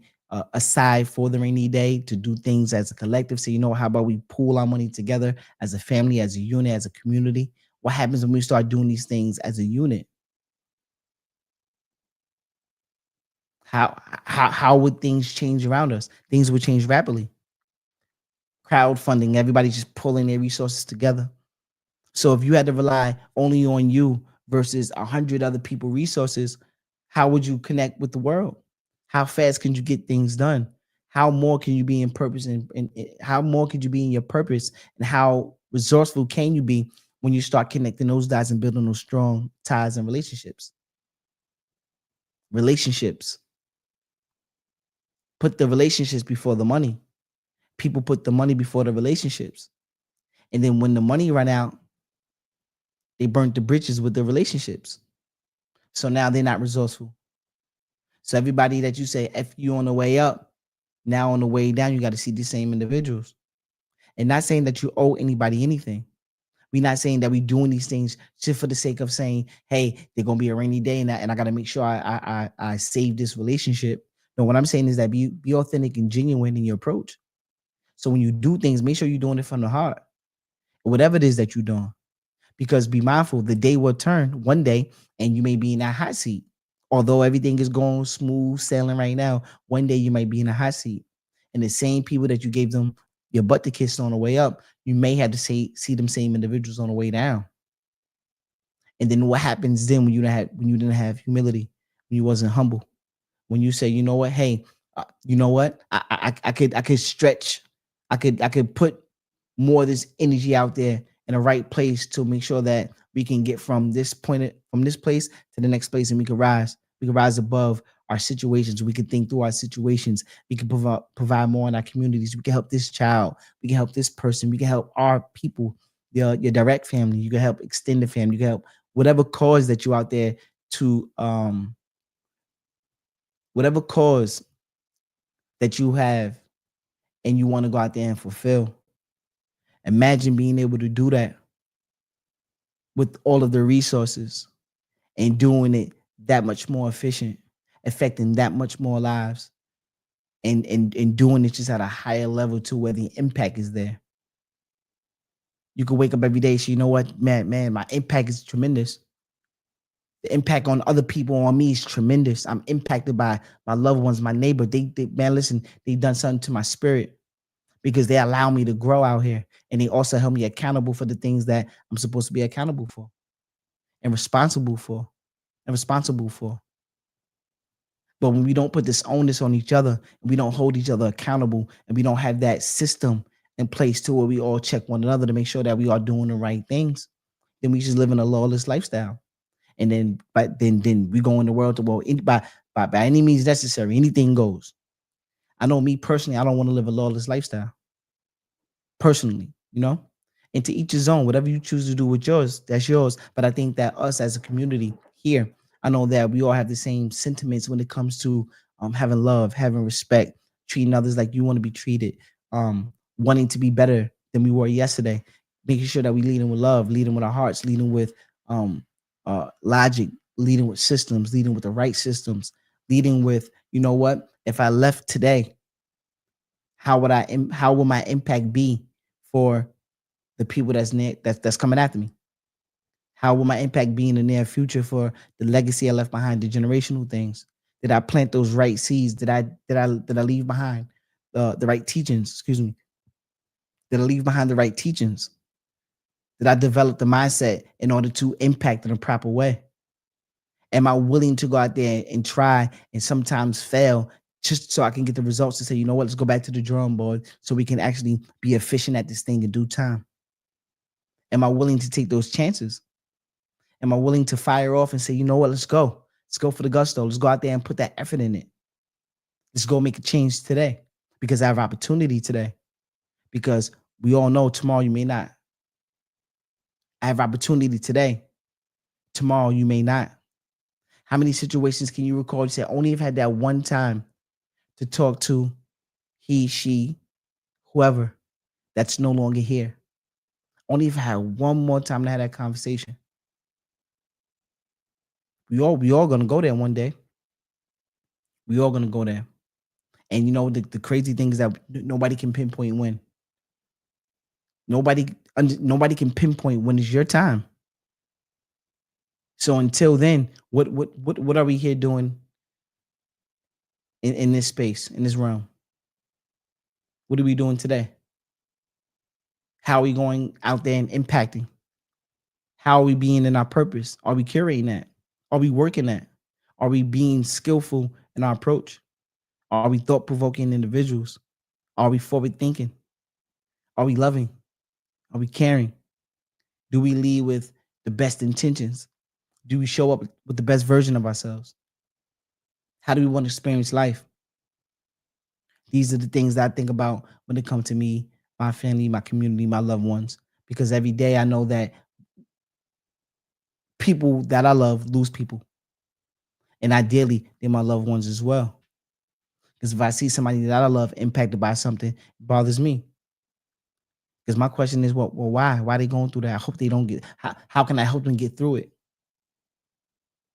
aside for the rainy day to do things as a collective. So, how about we pool our money together as a family, as a unit, as a community? What happens when we start doing these things as a unit? How would things change around us? Things would change rapidly. Crowdfunding, everybody just pulling their resources together. So if you had to rely only on you versus 100 other people resources, how would you connect with the world? How fast can you get things done? How more can you be in purpose, and how more could you be in your purpose, and how resourceful can you be when you start connecting those dots and building those strong ties and relationships? Put the relationships before the money. People put the money before the relationships. And then when the money run out, they burnt the bridges with the relationships. So now they're not resourceful. So everybody that you say F you on the way up, now on the way down, you got to see the same individuals. And not saying that you owe anybody anything. We're not saying that we're doing these things just for the sake of saying, hey, they're gonna be a rainy day and I gotta make sure I save this relationship. No, what I'm saying is that be authentic and genuine in your approach. So when you do things, make sure you're doing it from the heart. Whatever it is that you're doing. Because be mindful, the day will turn one day and you may be in that hot seat. Although everything is going smooth sailing right now, one day you might be in a hot seat. And the same people that you gave them your butt to kiss on the way up, you may have to see them same individuals on the way down. And then what happens then when you didn't have humility, when you wasn't humble, when you say, you know what, hey, you know what, I could stretch, I could put more of this energy out there in the right place to make sure that we can get from this place to the next place, and we can rise above our situations. We can think through our situations. We can provide more in our communities. We can help this child. We can help this person. We can help our people, your direct family. You can help extended family. You can help whatever cause that you out there to whatever cause that you have and you want to go out there and fulfill. Imagine being able to do that with all of the resources and doing it that much more efficient, affecting that much more lives, and doing it just at a higher level to where the impact is there. You can wake up every day, so you know what, man, my impact is tremendous. The impact on other people on me is tremendous. I'm impacted by my loved ones, my neighbor. They man, listen, they done something to my spirit because they allow me to grow out here, and they also help me accountable for the things that I'm supposed to be accountable for and responsible for. But when we don't put this onus on each other, and we don't hold each other accountable, and we don't have that system in place to where we all check one another to make sure that we are doing the right things, then we just live in a lawless lifestyle. And then we go in the world to, well, by any means necessary, anything goes. I know me personally, I don't want to live a lawless lifestyle. Personally, and to each his own. Whatever you choose to do with yours, that's yours. But I think that us as a community here, I know that we all have the same sentiments when it comes to having love, having respect, treating others like you want to be treated, wanting to be better than we were yesterday, making sure that we leading with love, leading with our hearts, leading with um, logic, leading with systems, leading with the right systems, leading with, you know what? If I left today, how will my impact be for the people that's coming after me? How will my impact be in the near future for the legacy I left behind, the generational things? Did I plant those right seeds? Did I leave behind the right teachings? Excuse me. Did I leave behind the right teachings? Did I develop the mindset in order to impact in a proper way? Am I willing to go out there and try and sometimes fail just so I can get the results to say, you know what, let's go back to the drawing board so we can actually be efficient at this thing in due time? Am I willing to take those chances? Am I willing to fire off and say, you know what, let's go. Let's go for the gusto. Let's go out there and put that effort in it. Let's go make a change today because I have opportunity today. Because we all know tomorrow you may not. I have opportunity today. Tomorrow you may not. How many situations can you recall? You said, only have had that one time to talk to he, she, whoever that's no longer here. Only if I had one more time to have that conversation. We all gonna go there one day. We all gonna go there. And you know the crazy thing is that nobody can pinpoint when. Nobody can pinpoint when is your time. So until then, what are we here doing in this space, in this realm? What are we doing today? How are we going out there and impacting? How are we being in our purpose? Are we curating that? Are we working that? Are we being skillful in our approach? Are we thought-provoking individuals? Are we forward-thinking? Are we loving? Are we caring? Do we lead with the best intentions? Do we show up with the best version of ourselves? How do we want to experience life? These are the things that I think about when it comes to me, my family, my community, my loved ones. Because every day I know that people that I love lose people. And ideally, they're my loved ones as well. Because if I see somebody that I love impacted by something, it bothers me. Because my question is, well, why? Why are they going through that? I hope they don't get. How can I help them get through it?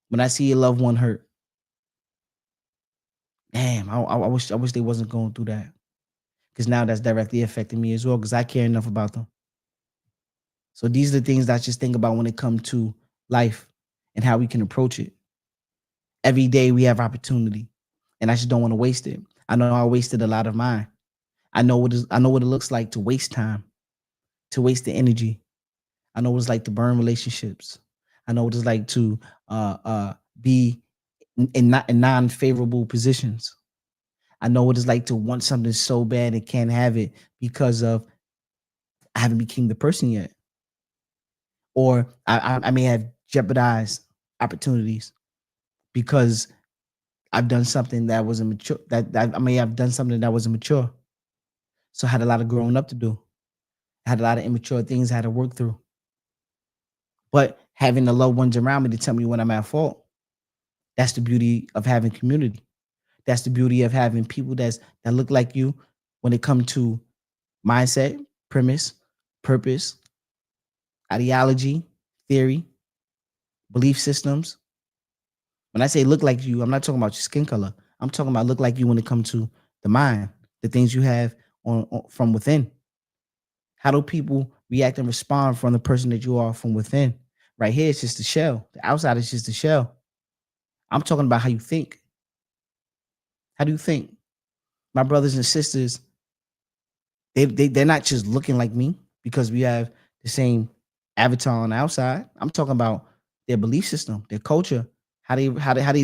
When I see a loved one hurt, damn, I wish they wasn't going through that. Because now that's directly affecting me as well. Because I care enough about them. So these are the things that I just think about when it comes to life and how we can approach it. Every day we have opportunity, and I just don't want to waste it. I know I wasted a lot of mine. I know what it looks like to waste time, to waste the energy. I know what it's like to burn relationships. I know what it's like to be in non-favorable positions. I know what it's like to want something so bad and can't have it because of I haven't become the person yet, or I may have jeopardized opportunities because I've done something that wasn't mature. That I may have done something that wasn't mature. So I had a lot of growing up to do. I had a lot of immature things I had to work through. But having the loved ones around me to tell me when I'm at fault, that's the beauty of having community. That's the beauty of having people that look like you when it comes to mindset, premise, purpose, ideology, theory, belief systems. When I say look like you, I'm not talking about your skin color. I'm talking about look like you when it comes to the mind, the things you have on from within. How do people react and respond from the person that you are from within? Right here, it's just the shell. The outside is just the shell. I'm talking about how you think. How do you think? My brothers and sisters, they're not just looking like me because we have the same avatar on the outside. I'm talking about their belief system, their culture, how they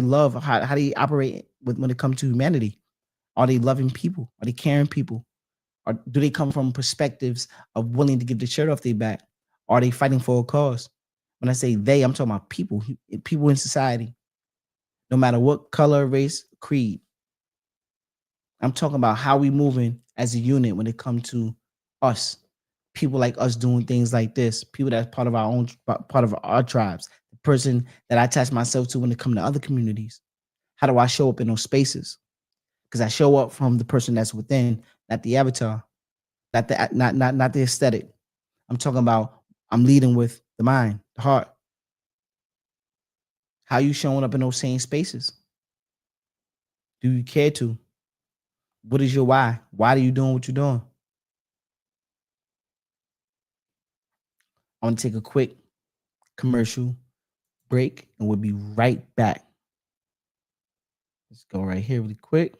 love, how they operate when it comes to humanity. Are they loving people? Are they caring people? Or do they come from perspectives of willing to give the shirt off their back? Are they fighting for a cause? When I say they, I'm talking about people in society, no matter what color, race, creed. I'm talking about how we moving as a unit when it comes to us, people like us doing things like this, people that's part of our tribes, the person that I attach myself to when it comes to other communities. How do I show up in those spaces? because I show up from the person that's within, not the avatar, not the aesthetic. I'm talking about I'm leading with the mind, the heart. How you showing up in those same spaces? Do you care to? What is your why? Why are you doing what you're doing? I want to take a quick commercial break and we'll be right back. Let's go right here really quick.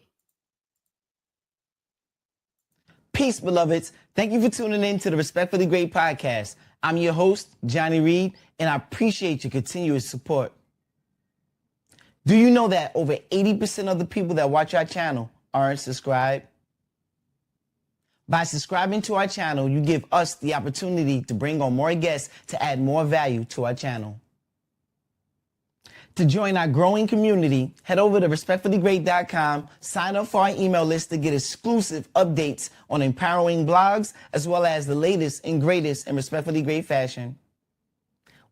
Peace, beloveds. Thank you for tuning in to the Respectfully Great podcast. I'm your host, Johnny Reed, and I appreciate your continuous support. Do you know that over 80% of the people that watch our channel aren't subscribed? By subscribing to our channel, you give us the opportunity to bring on more guests to add more value to our channel. To join our growing community, head over to respectfullygreat.com, sign up for our email list to get exclusive updates on empowering blogs, as well as the latest and greatest in Respectfully Great fashion.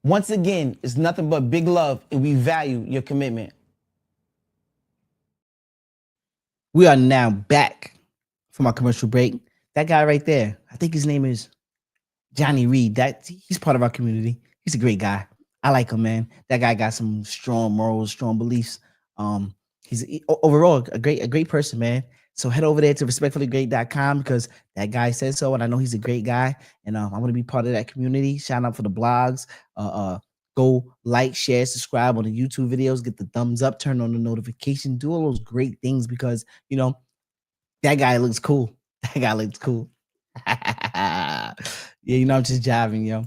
Once again, it's nothing but big love, and we value your commitment. We are now back from our commercial break. That guy right there, I think his name is Johnny Reed. He's part of our community. He's a great guy. I like him, man. That guy got some strong morals, strong beliefs. He's overall a great person, man. So head over there to respectfullygreat.com because that guy says so, and I know he's a great guy. And I'm going to be part of that community. Shout out for the blogs. Go like, share, subscribe on the YouTube videos. Get the thumbs up. Turn on the notification. Do all those great things because that guy looks cool. That guy looks cool. Yeah, I'm just jiving, yo.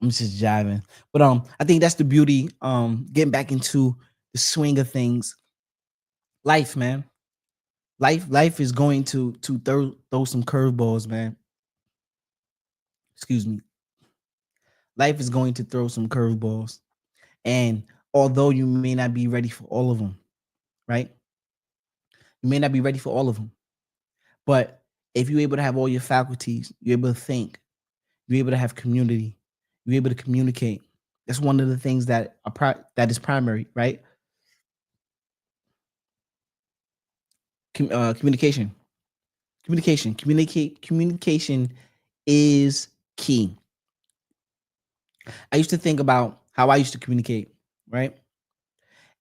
I'm just jiving. But I think that's the beauty. Getting back into the swing of things. Life, man. Life is going to throw some curveballs, man. Excuse me. Life is going to throw some curveballs. And although you may not be ready for all of them, right? You may not be ready for all of them. But if you're able to have all your faculties, you're able to think, you're able to have community, you're able to communicate. That's one of the things that that is primary, right? Communication. Communication is key. I used to think about how I used to communicate, right?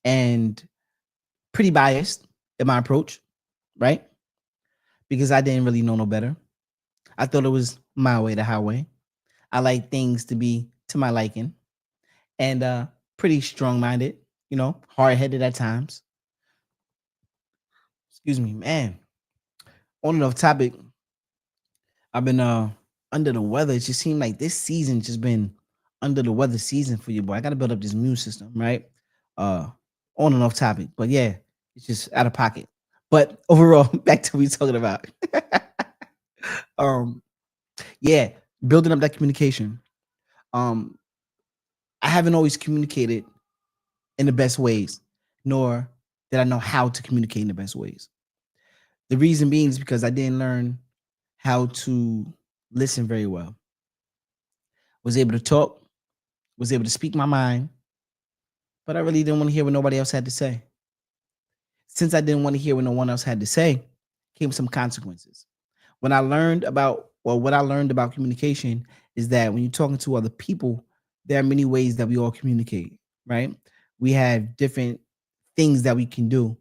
And pretty biased in my approach, right? Because I didn't really know no better. I thought it was my way, the highway. I like things to be to my liking and pretty strong-minded, hard-headed at times. Excuse me, man. On and off topic, I've been under the weather. It just seemed like this season just been under the weather season for you, boy. I gotta build up this immune system, right? On and off topic. But yeah, it's just out of pocket. But overall, back to what we're talking about. um, yeah, building up that communication. Um, I haven't always communicated in the best ways, nor did I know how to communicate in the best ways. The reason being is because I didn't learn how to listen very well. Was able to talk, was able to speak my mind, but I really didn't want to hear what nobody else had to say. Since I didn't want to hear what no one else had to say, came some consequences. What I learned about communication is that when you're talking to other people, there are many ways that we all communicate, right? We have different things that we can do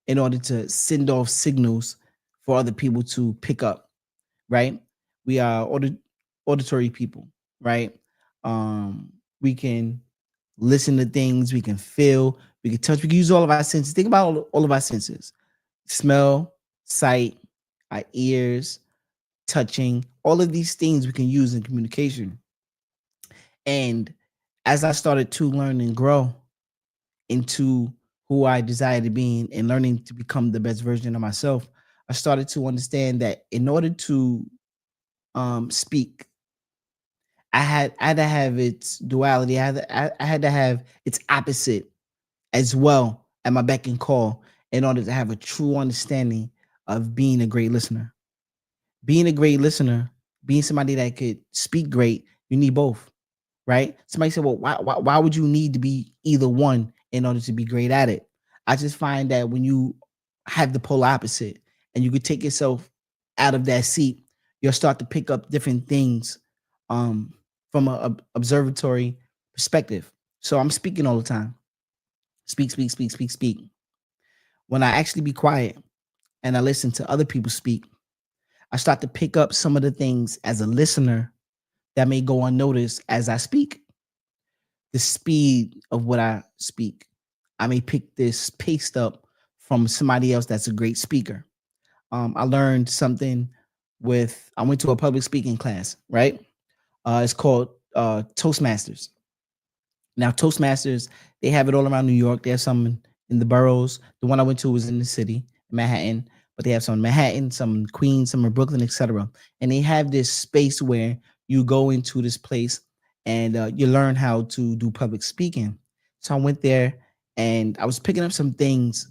in order to send off signals for other people to pick up, right? We are auditory people, right? We can listen to things, we can feel, we can touch, we can use all of our senses. Think about all of our senses: smell, sight, our ears, touching, all of these things we can use in communication. And as I started to learn and grow into who I desire to be and learning to become the best version of myself, I started to understand that in order to speak, I had to have its duality. I had to have its opposite as well at my beck and call in order to have a true understanding of being a great listener. Being a great listener, being somebody that could speak great, you need both, right? Somebody said, well, why would you need to be either one in order to be great at it? I just find that when you have the polar opposite, and you could take yourself out of that seat. You'll start to pick up different things um, from a observatory perspective. So I'm speaking all the time. Speak, speak, speak, speak, speak. When I actually be quiet and I listen to other people speak, I start to pick up some of the things as a listener that may go unnoticed as I speak. The speed of what I speak. I may pick this paste up from somebody else that's a great speaker. I learned something I went to a public speaking class, right? It's called Toastmasters. Now, Toastmasters, they have it all around New York. They have some in the boroughs. The one I went to was in the city, Manhattan, but they have some in Manhattan, some in Queens, some in Brooklyn, etc. And they have this space where you go into this place and you learn how to do public speaking. So I went there and I was picking up some things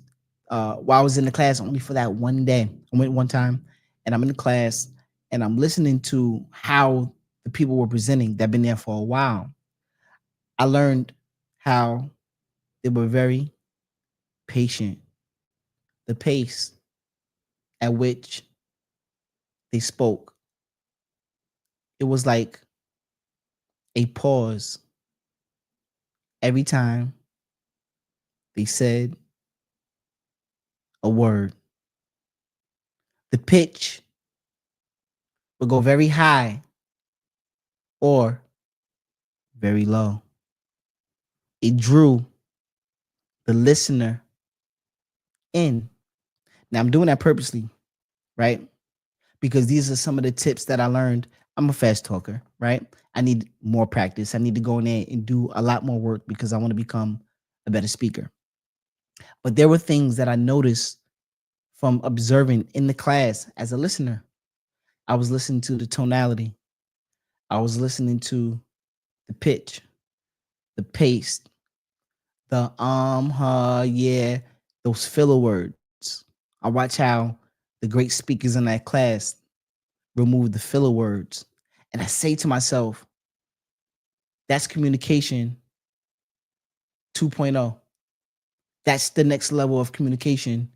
while I was in the class only for that one day. I went one time and I'm in the class and I'm listening to how the people were presenting that have been there for a while. I learned how they were very patient. The pace at which they spoke, it was like a pause every time they said a word. The pitch would go very high or very low. It drew the listener in. Now, I'm doing that purposely, right? Because these are some of the tips that I learned. I'm a fast talker, right? I need more practice. I need to go in there and do a lot more work because I want to become a better speaker. But there were things that I noticed from observing in the class as a listener. I was listening to the tonality, I was listening to the pitch, the pace, the yeah, those filler words. I watch how the great speakers in that class remove the filler words. And I say to myself, that's communication 2.0. That's the next level of communication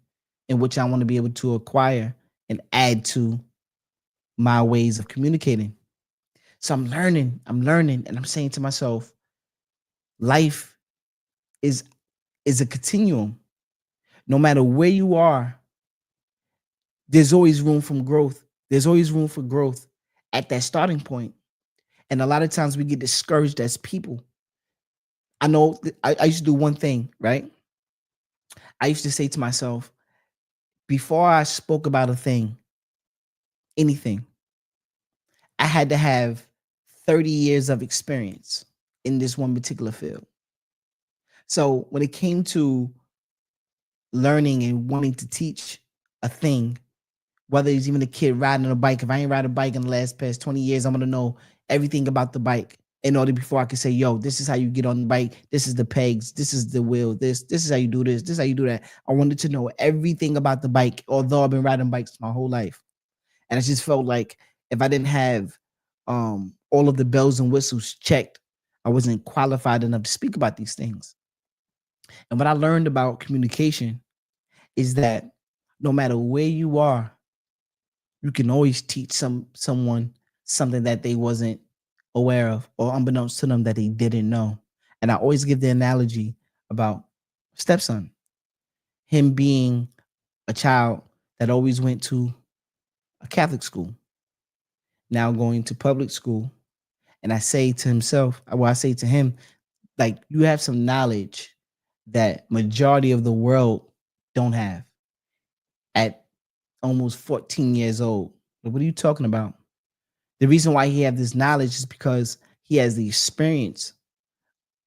in which I want to be able to acquire and add to my ways of communicating. So I'm learning, and I'm saying to myself, life is a continuum. No matter where you are, there's always room for growth. There's always room for growth at that starting point. And a lot of times we get discouraged as people. I know I used to do one thing, right? I used to say to myself, before I spoke about a thing, anything, I had to have 30 years of experience in this one particular field. So when it came to learning and wanting to teach a thing, whether it's even a kid riding a bike, if I ain't ride a bike in the last past 20 years, I'm gonna know everything about the bike in order before I can say, yo, this is how you get on the bike, this is the pegs, this is the wheel, this is how you do this is how you do that. I wanted to know everything about the bike, although I've been riding bikes my whole life. And I just felt like if I didn't have all of the bells and whistles checked, I wasn't qualified enough to speak about these things. And what I learned about communication is that no matter where you are, you can always teach someone something that they wasn't aware of or unbeknownst to them that they didn't know. And I always give the analogy about stepson, him being a child that always went to a Catholic school, now going to public school. And I say to himself, well, I say to him, like, you have some knowledge that majority of the world don't have at almost 14 years old. What are you talking about? The reason why he have this knowledge is because he has the experience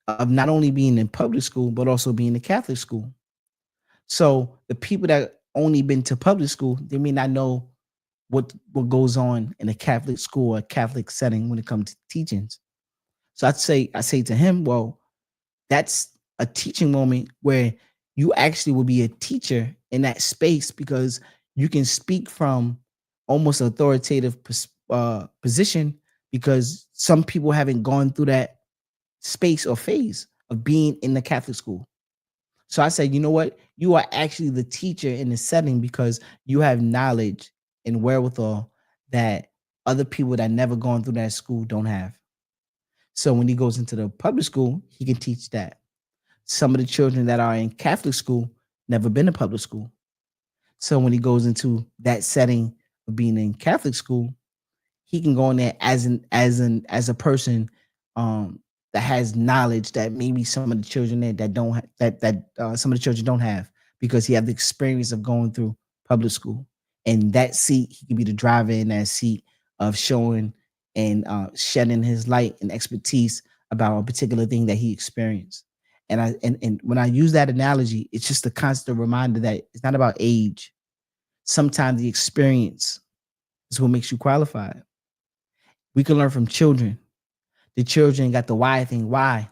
of not only being in public school, but also being in Catholic school. So the people that only been to public school, they may not know what goes on in a Catholic school or Catholic setting when it comes to teachings. So I say to him, well, that's a teaching moment where you actually will be a teacher in that space because you can speak from almost authoritative position because some people haven't gone through that space or phase of being in the Catholic school. So I said, you know what? You are actually the teacher in the setting because you have knowledge and wherewithal that other people that never gone through that school don't have. So when he goes into the public school, he can teach that. Some of the children that are in Catholic school never been to public school. So when he goes into that setting of being in Catholic school, he can go in there as a person that has knowledge that maybe some of the children there that don't some of the children don't have because he have the experience of going through public school. And that seat, he can be the driver in that seat of showing and shedding his light and expertise about a particular thing that he experienced. And when I use that analogy, it's just a constant reminder that it's not about age. Sometimes the experience is what makes you qualified. We can learn from children. The children got the why thing. Why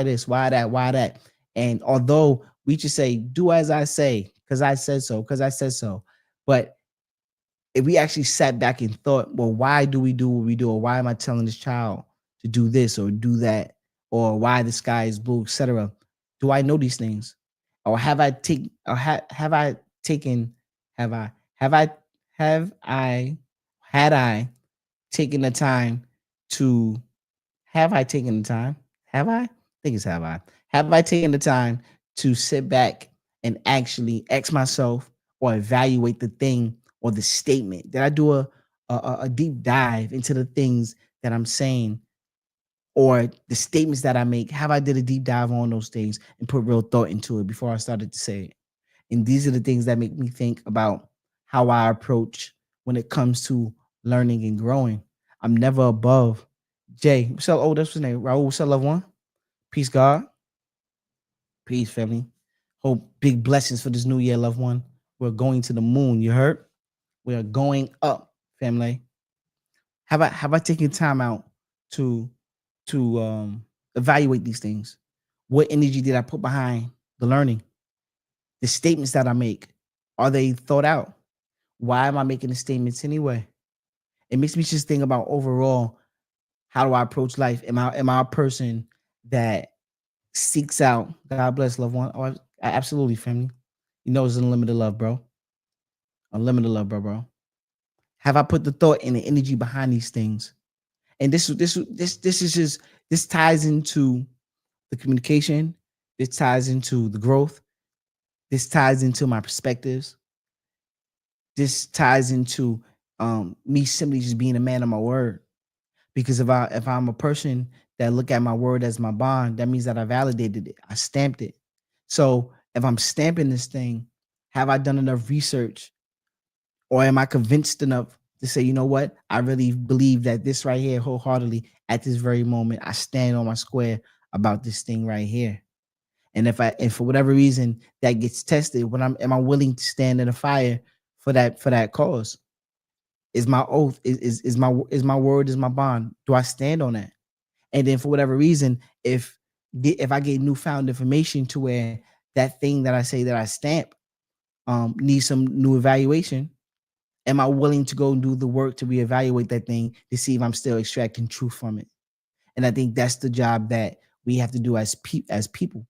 this, why that, why that. And although we just say, do as I say, because I said so, because I said so. But if we actually sat back and thought, well, why do we do what we do? Or why am I telling this child to do this or do that? Or why the sky is blue, etc. Do I know these things? Or have I taken or have I taken have I have I have I had I taken the time to have I taken the time? Have I? I think it's have I. Have I taken the time to sit back and actually ask myself or evaluate the thing or the statement? Did I do a deep dive into the things that I'm saying or the statements that I make? Have I did a deep dive on those things and put real thought into it before I started to say it? And these are the things that make me think about how I approach when it comes to learning and growing. I'm never above. Jay, what's up? Oh, that's his name. Raul, what's up, loved one? Peace, God. Peace, family. Hope big blessings for this new year, loved one. We're going to the moon. You heard? We are going up, family. Have I taken time out to evaluate these things? What energy did I put behind the learning? The statements that I make, are they thought out? Why am I making the statements anyway? It makes me just think about overall, how do I approach life? Am I a person that seeks out God bless loved one? Oh, absolutely, family. You know it's unlimited love, bro. Unlimited love, bro. Have I put the thought and the energy behind these things? And this is just this ties into the communication. This ties into the growth. This ties into my perspectives. This ties into me simply just being a man of my word. Because if I'm a person that look at my word as my bond, that means that I validated it. I stamped it. So if I'm stamping this thing, have I done enough research or am I convinced enough to say, you know what? I really believe that this right here wholeheartedly at this very moment, I stand on my square about this thing right here. And for whatever reason that gets tested, when am I willing to stand in the fire for that cause? Is my oath, is my word, is my bond? Do I stand on that? And then for whatever reason, if I get newfound information to where that thing that I say that I stamp needs some new evaluation, am I willing to go and do the work to reevaluate that thing to see if I'm still extracting truth from it? And I think that's the job that we have to do as people.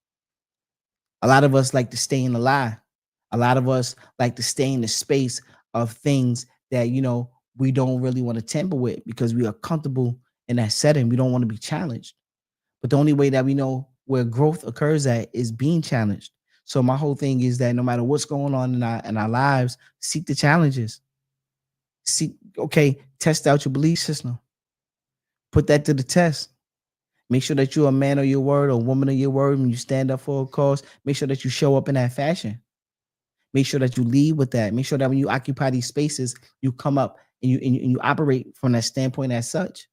A lot of us like to stay in the lie. A lot of us like to stay in the space of things that we don't really want to tamper with because we are comfortable in that setting. We don't want to be challenged. But the only way that we know where growth occurs at is being challenged. So my whole thing is that no matter what's going on in our lives, seek the challenges. Test out your belief system. Put that to the test. Make sure that you're a man of your word or woman of your word when you stand up for a cause. Make sure that you show up in that fashion. Make sure that you lead with that. Make sure that when you occupy these spaces, you come up and you operate from that standpoint as such.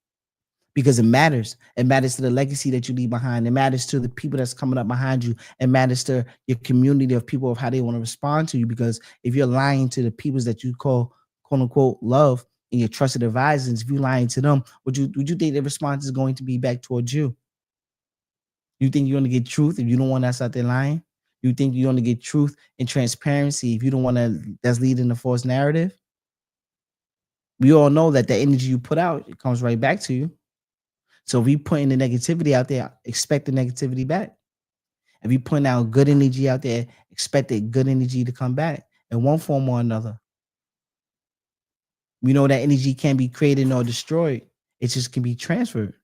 Because it matters. It matters to the legacy that you leave behind. It matters to the people that's coming up behind you. It matters to your community of people of how they want to respond to you. Because if you're lying to the peoples that you call quote unquote love and your trusted advisors, if you're lying to them, would you think the response is going to be back towards you? You think you're going to get truth if you don't want that's out there lying? You think you're going to get truth and transparency if you don't want that's leading the false narrative? We all know that the energy you put out, it comes right back to you. So if we putting the negativity out there, expect the negativity back. If you put out good energy out there, expect that good energy to come back in one form or another. We know that energy can't be created nor destroyed. It just can be transferred.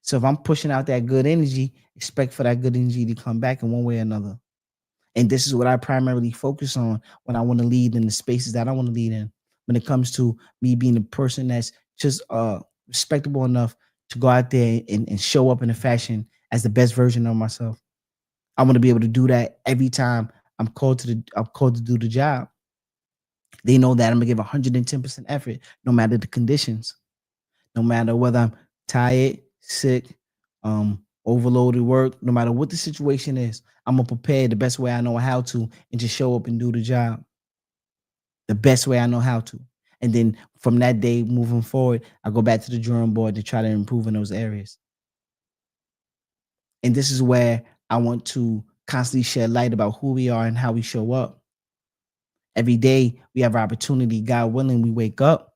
So if I'm pushing out that good energy, expect for that good energy to come back in one way or another. And this is what I primarily focus on when I want to lead in the spaces that I want to lead in. When it comes to me being a person that's just respectable enough to go out there and show up in a fashion as the best version of myself. I want to be able to do that every time I'm called to do the job. They know that I'm gonna give 110% effort no matter the conditions, no matter whether I'm tired, sick, overloaded work, no matter what the situation is, I'm gonna prepare the best way I know how to and just show up and do the job the best way I know how to. And then from that day moving forward, I go back to the drawing board to try to improve in those areas. And this is where I want to constantly shed light about who we are and how we show up. Every day we have our opportunity, God willing, we wake up,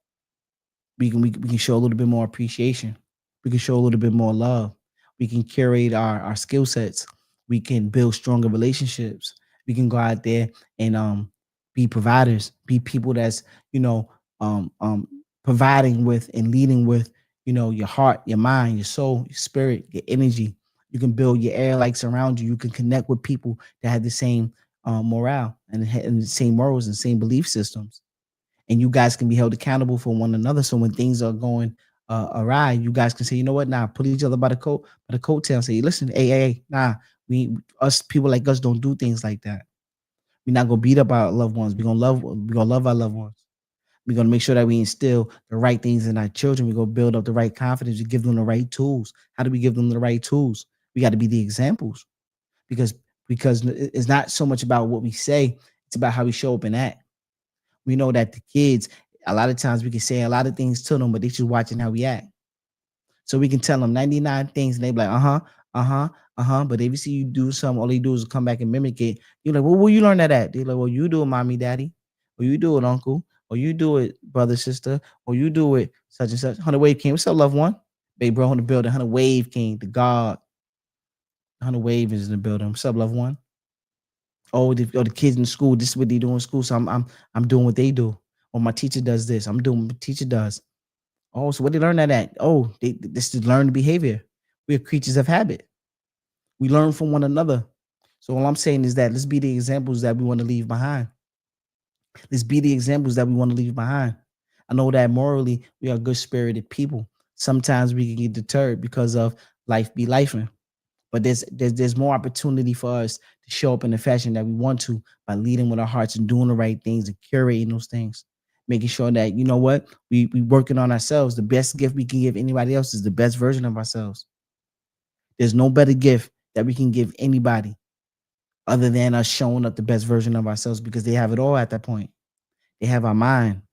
we can show a little bit more appreciation. We can show a little bit more love. We can curate our skill sets. We can build stronger relationships. We can go out there and be providers, be people that's, you know, um um providing with and leading with, your heart, your mind, your soul, your spirit, your energy. You can build your air likes around you. You can connect with people that have the same morale and the same morals and same belief systems, and you guys can be held accountable for one another. So when things are going awry, you guys can say, you know what, nah, pull each other by the coattail, and say, listen, hey, nah, we us people like us don't do things like that. We're not gonna beat up our loved ones. We're gonna love our loved ones. We're gonna make sure that we instill the right things in our children. We're gonna build up the right confidence. We give them the right tools. How do we give them the right tools? We got to be the examples, because it's not so much about what we say, it's about how we show up and act. We know that the kids, a lot of times we can say a lot of things to them, but they just watching how we act. So we can tell them 99 things and they be like, uh-huh, uh-huh, uh-huh. But if you see you do something, all they do is come back and mimic it. You're like, well, where you learn that at? They're like, well, you do it, mommy, daddy. Or you do it, uncle. Or you do it, brother, sister. Or you do it, such and such. 100 Wave King. What's up, loved one? Baby bro in the building. 100 Wave King, the God. 100 Wave is in the building. What's up, loved one? The kids in school, this is what they do in school. So I'm doing what they do. Or my teacher does this. I'm doing what my teacher does. Oh, so what they learn that at? Oh, this is learned behavior. We're creatures of habit. We learn from one another. So all I'm saying is that let's be the examples that we want to leave behind. Let's be the examples that we want to leave behind. I know that morally we are good spirited people. Sometimes we can get deterred because of life be lifing. But there's more opportunity for us to show up in the fashion that we want to by leading with our hearts and doing the right things and curating those things, making sure that, you know what, we working on ourselves. The best gift we can give anybody else is the best version of ourselves. There's no better gift that we can give anybody other than us showing up the best version of ourselves, because they have it all at that point. They have our mind.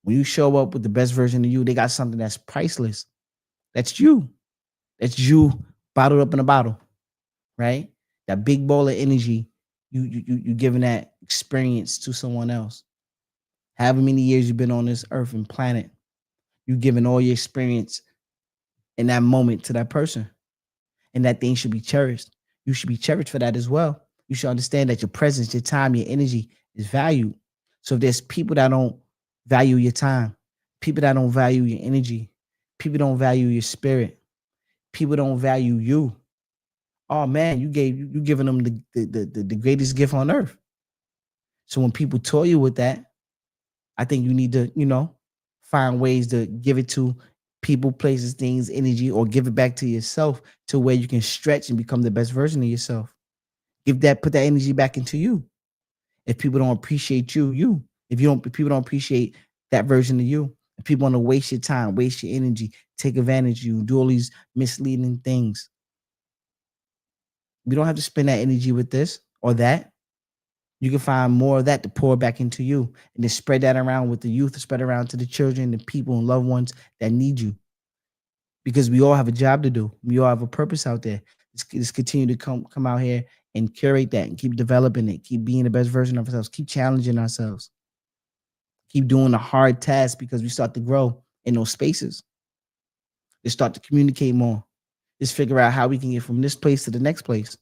When you show up with the best version of you, they got something that's priceless. That's you. That's you bottled up in a bottle, right? That big bowl of energy, you giving that experience to someone else. However many years you've been on this earth and planet, you giving all your experience in that moment to that person. And that thing should be cherished. You should be cherished for that as well. You should understand that your presence, your time, your energy is valued. So if there's people that don't value your time, people that don't value your energy, people don't value your spirit, people don't value you, oh man, you giving them the greatest gift on earth. So when people toy you with that, I think you need to, find ways to give it to people, places, things, energy, or give it back to yourself to where you can stretch and become the best version of yourself. Put that energy back into you. If people don't appreciate you. If people don't appreciate that version of you, if people want to waste your time, waste your energy, take advantage of you, do all these misleading things, we don't have to spend that energy with this or that. You can find more of that to pour back into you and then spread that around with the youth, spread around to the children, the people and loved ones that need you. Because we all have a job to do. We all have a purpose out there. Let's continue to come out here and curate that and keep developing it, keep being the best version of ourselves, keep challenging ourselves, keep doing the hard tasks, because we start to grow in those spaces. Let's start to communicate more. Let's figure out how we can get from this place to the next place.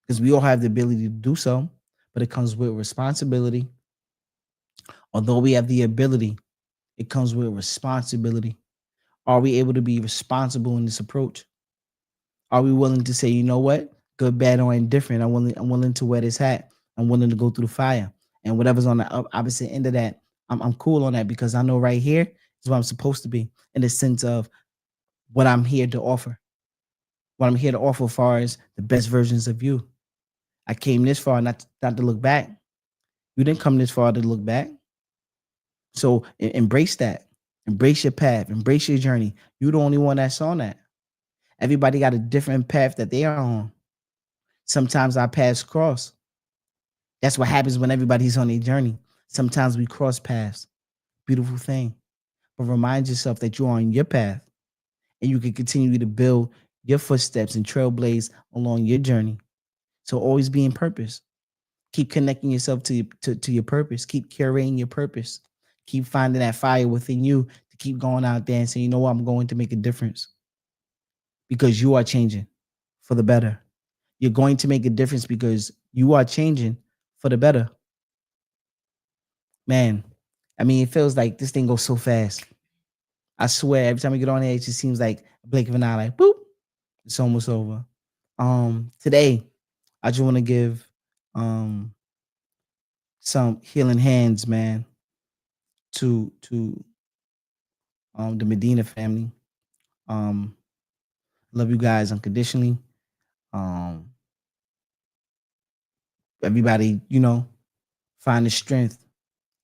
because we all have the ability to do so, but it comes with responsibility. Although we have the ability, it comes with responsibility. Are we able to be responsible in this approach? Are we willing to say, you know what, good, bad, or indifferent? I'm willing to wear this hat. I'm willing to go through the fire, and whatever's on the opposite end of that, I'm cool on that because I know right here is what I'm supposed to be in the sense of what I'm here to offer. What I'm here to offer, as far as the best versions of you. I came this far not to look back. You didn't come this far to look back. So embrace that. Embrace your path. Embrace your journey. You're the only one that's on that. Everybody got a different path that they are on. Sometimes our paths cross. That's what happens when everybody's on their journey. Sometimes we cross paths. Beautiful thing. But remind yourself that you're on your path and you can continue to build your footsteps and trailblaze along your journey. So always be in purpose. Keep connecting yourself to your purpose. Keep curating your purpose. Keep finding that fire within you to keep going out there and saying, you know what, I'm going to make a difference because you are changing for the better. You're going to make a difference because you are changing for the better. Man, I mean, it feels like this thing goes so fast. I swear, every time we get on here, it just seems like a blink of an eye, like boop, it's almost over. Today, I just want to give um some healing hands, man, to the Medina family. Um, love you guys unconditionally. Um, everybody, find the strength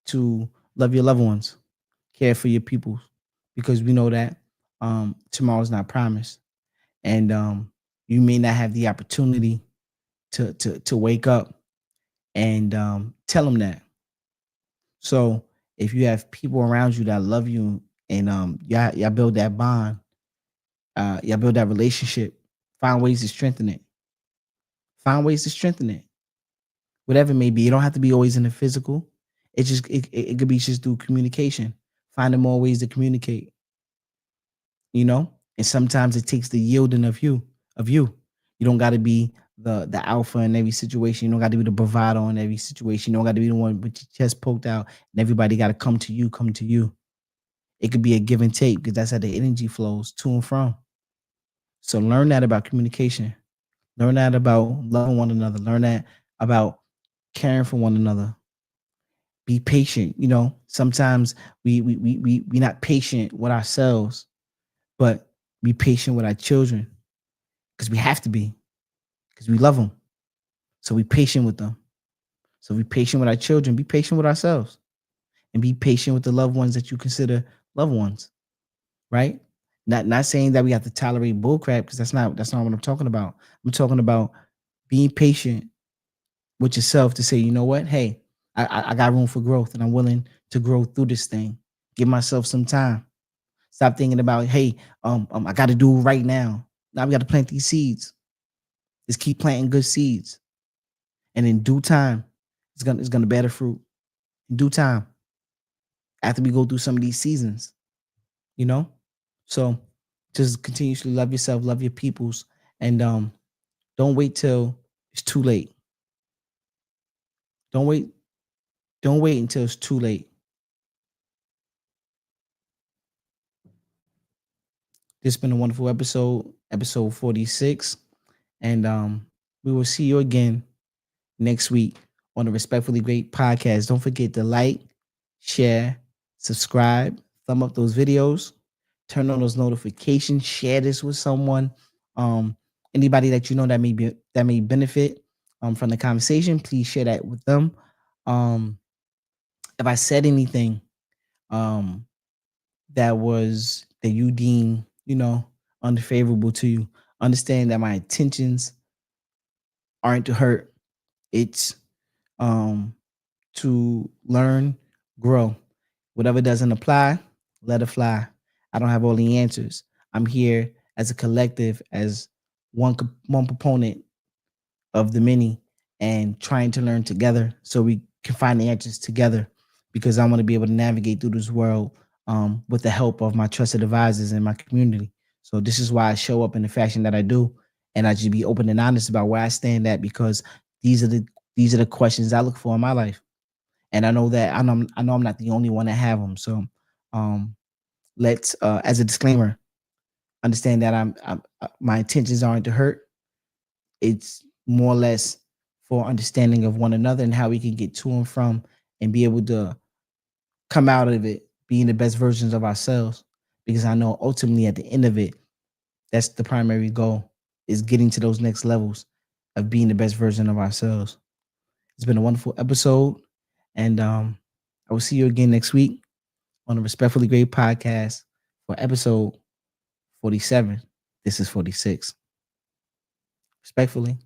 to love your loved ones, care for your people, because we know that tomorrow's not promised, and you may not have the opportunity to wake up and tell them that. So if you have people around you that love you and y'all build that bond, y'all build that relationship, find ways to strengthen it. Find ways to strengthen it. Whatever it may be. It don't have to be always in the physical. It could be just through communication. Finding more ways to communicate, And sometimes it takes the yielding of you. You don't gotta be the alpha in every situation. You don't gotta be the bravado in every situation. You don't gotta be the one with your chest poked out and everybody gotta come to you, come to you. It could be a give and take because that's how the energy flows to and from. So learn that about communication. Learn that about loving one another. Learn that about caring for one another. Be patient. Sometimes we not patient with ourselves, but be patient with our children because we have to be because we love them. So be patient with them. So be patient with our children. Be patient with ourselves, and be patient with the loved ones that you consider loved ones. Right? Not saying that we have to tolerate bullcrap because that's not what I'm talking about. I'm talking about being patient with yourself to say, you know what, hey, I got room for growth and I'm willing to grow through this thing. Give myself some time. Stop thinking about, hey, I got to do it right now. Now we got to plant these seeds. Just keep planting good seeds, and in due time, it's gonna bear the fruit. In due time, after we go through some of these seasons, you know. So just continuously love yourself, love your peoples, and don't wait till it's too late. Don't wait. Don't wait until it's too late. This has been a wonderful episode 46. And we will see you again next week on the Respectfully Great podcast. Don't forget to like, share, subscribe, thumb up those videos, turn on those notifications, share this with someone. Um, Anybody that you know that may benefit from the conversation, please share that with them. Um, if I said anything um that you deem, unfavorable to you, understand that my intentions aren't to hurt. It's um to learn, grow. Whatever doesn't apply, let it fly. I don't have all the answers. I'm here as a collective, as one proponent of the many, and trying to learn together so we can find the answers together, because I want to be able to navigate through this world with the help of my trusted advisors and my community. So this is why I show up in the fashion that I do. and I just be open and honest about where I stand at, because these are the questions I look for in my life, and I know I'm not the only one that have them. So, um, let's as a disclaimer, understand that my intentions aren't to hurt. It's more or less for understanding of one another and how we can get to and from and be able to come out of it being the best versions of ourselves. Because I know ultimately at the end of it, that's the primary goal, is getting to those next levels of being the best version of ourselves. It's been a wonderful episode, and I will see you again next week on the Respectfully Great podcast for episode 47. This is 46. Respectfully.